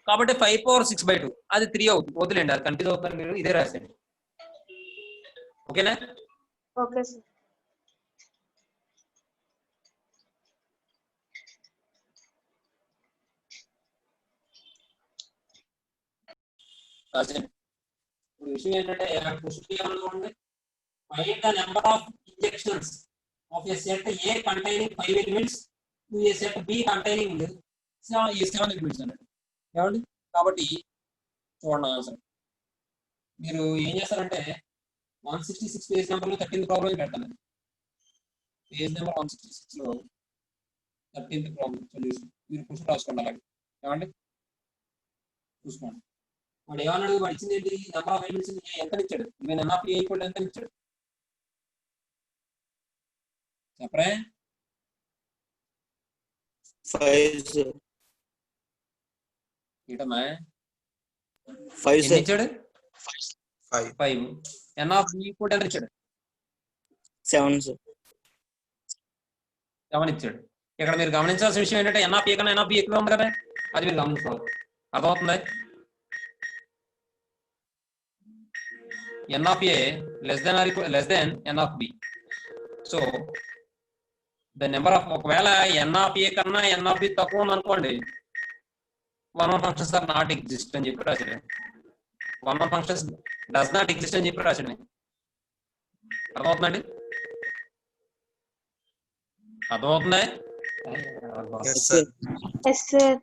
కాబట్టి 5 power 6/2 అది 3 అవుతుంది. వదిలేండి, అది కన్ఫ్యూజ్ అవుతుంది మీరు, ఇదే రాసేయండి. ఓకేనా? Okay sir. రాసేయండి. ఇప్పుడు విషయం ఏంటంటే ఏమనుకోండి, find the number of injections of a set A containing 5 elements to a set B containing 7 elements అన్నట్టు. ఏమండి? కాబట్టి చూడండి ఆన్సర్. మీరు ఏం చేస్తారంటే 166 పేజ్ నెంబర్లో 13th ప్రాబ్లం పెడతాను. పేజ్ నెంబర్ 166 లో 13th ప్రాబ్లం సొల్యూషన్ మీరు క్వశ్చన్ రాసుకోండి. అలాగే ఏమండి చూసుకోండి. వాడు ఏమన్నాడు, వాడు ఇచ్చింది ఏంటి? నెంబర్ ఆఫ్ ఎలిమెంట్స్ ఎంత ఇచ్చాడు? Even n of A equal ఎంత ఇచ్చాడు చెప్పరే? 5 ఏంటమ్మా 5 ఎన్ని ఇచ్చాడు? 5. ఎన్ ఆఫ్ బి ఈక్వల్ ఎంత ఇచ్చాడు? 7 సార్. 7 ఇచ్చాడు. ఇక్కడ మీరు గమనించాల్సిన విషయం ఏంటంటే ఎన్ ఆఫ్ ఏ కన్నా ఎన్ ఆఫ్ బి ఎక్కువ ఉంది కదా, అది మీరు గమనించుకోవాలి. అర్థమవుతుందా? N of A less than N of B. So the number of, ఒకవేళ ఎన్ ఆఫ్ ఏ కన్నా ఎన్ ఆఫ్ బి తక్కువ ఉంది అనుకోండి, 1 ఫంక్షన్స్ ఆర్ నాట్ ఎగ్జిస్ట్ అని చెప్పి రాసాడు. 1 ఫంక్షన్స్ డస్ నాట్ ఎగ్జిస్ట్ అని చెప్పి రాసాడు. అర్థమవుతుందండి? అర్థమవుతుందా? Yes, sir. Yes sir.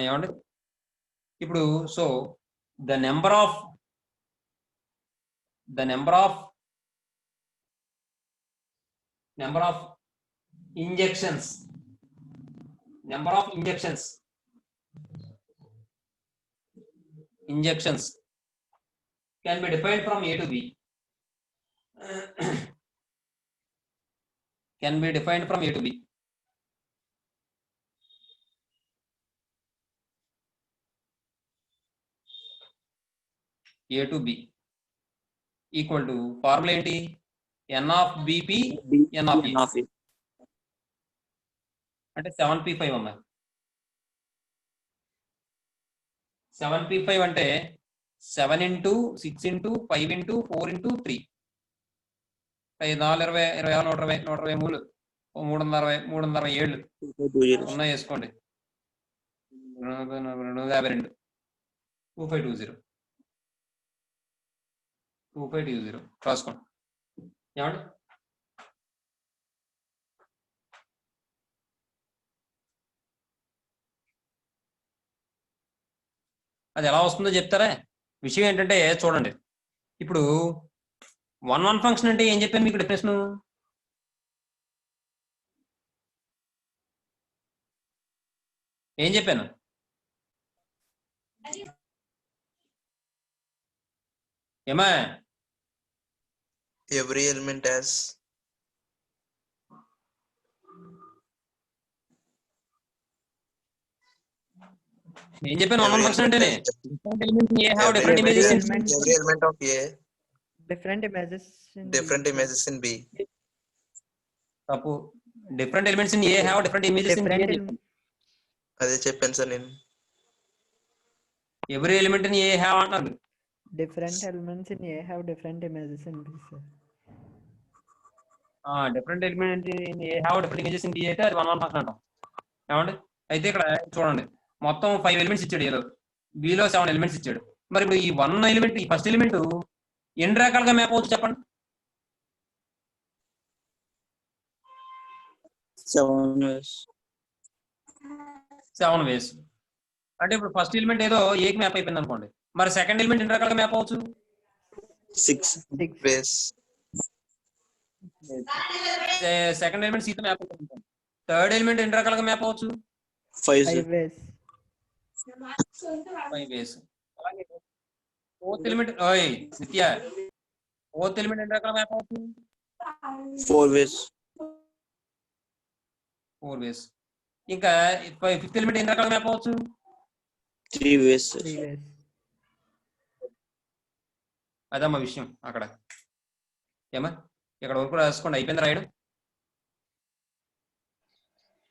ఏమండి ఇప్పుడు so the number of injections can be defined from A to B. Can be defined from A to B. A to B equal to formula ఏంటి? N of BP N of A. అంటే 7p5 అమ్మా. 7p5 అంటే 7 into 6 into 5 into 4 into 3. 4 20 20 120 120 360 367 ఉన్నాయి వేసుకోండి. 252 2520 2520 రాసుకోండి. ఏమండి అది ఎలా వస్తుందో చెప్తారా? విషయం ఏంటంటే చూడండి, ఇప్పుడు 1 ఫంక్షన్ అంటే ఏం చెప్పాను మీకు డెఫినేషన్? ఏం చెప్పాను? ఏమా Every element has ఏం చెప్పాను? 1 ఫంక్షన్ అంటేనే every different images element of A, Different images in different images in B. తప్పు. Different elements in A have different images in different B. in అదే చెప్పాను సార్ నేను. Every element in A have అంటారు. different elements in A have different images in B, sir. Different element in A have different images in B అయితే అది 1 function అంటాం. ఏమండి? అయితే ఇక్కడ చూడండి, మొత్తం 5 ఎలిమెంట్స్ ఇచ్చాడు ఏలో, బిలో 7 ఎలిమెంట్స్ ఇచ్చాడు. మరి ఇప్పుడు ఈ 1 ఎలిమెంట్, ఈ ఫస్ట్ ఎలిమెంట్ ఎన్ని రకాలుగా మ్యాప్ అవచ్చు చెప్పండి? 7 వేస్. అంటే ఇప్పుడు ఫస్ట్ ఎలిమెంట్ ఏదో ఏకి మ్యాప్ అయిపోయింది అనుకోండి, మరి సెకండ్ ఎలిమెంట్ ఎన్ని రకాలుగా మ్యాప్ అవచ్చు? 6 Ways. సెకండ్ ఎలిమెంట్ సీతో మ్యాప్ అవుతుంది. థర్డ్ ఎలిమెంట్ ఎన్ని రకాలుగా మ్యాప్ అవచ్చు? 5 5 ways. 5 వేస్. అలాగే ఫోర్త్ ఎలిమెంట్ నిత్య, ఫోర్త్ ఎలిమెంట్ ఎన్ని రకాలుగా మ్యాప్ అవచ్చు? 4 ways. 4 వేస్. ఇంకా ఫిఫ్త్ ఎలిమెంట్ ఎన్ని రకాలుగా మ్యాప్ అవచ్చు? 3 ways. 3 ways. అదమ్మా విషయం అక్కడ. ఏమా ఇక్కడ వరకు రాసుకోండి, అయిపోయింది రాయడం.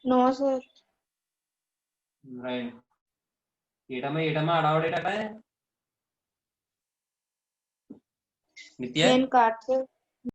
No sir. రాయండి. ఏటమ్మా అడావడేట నిత్య. నేను కాదు సార్.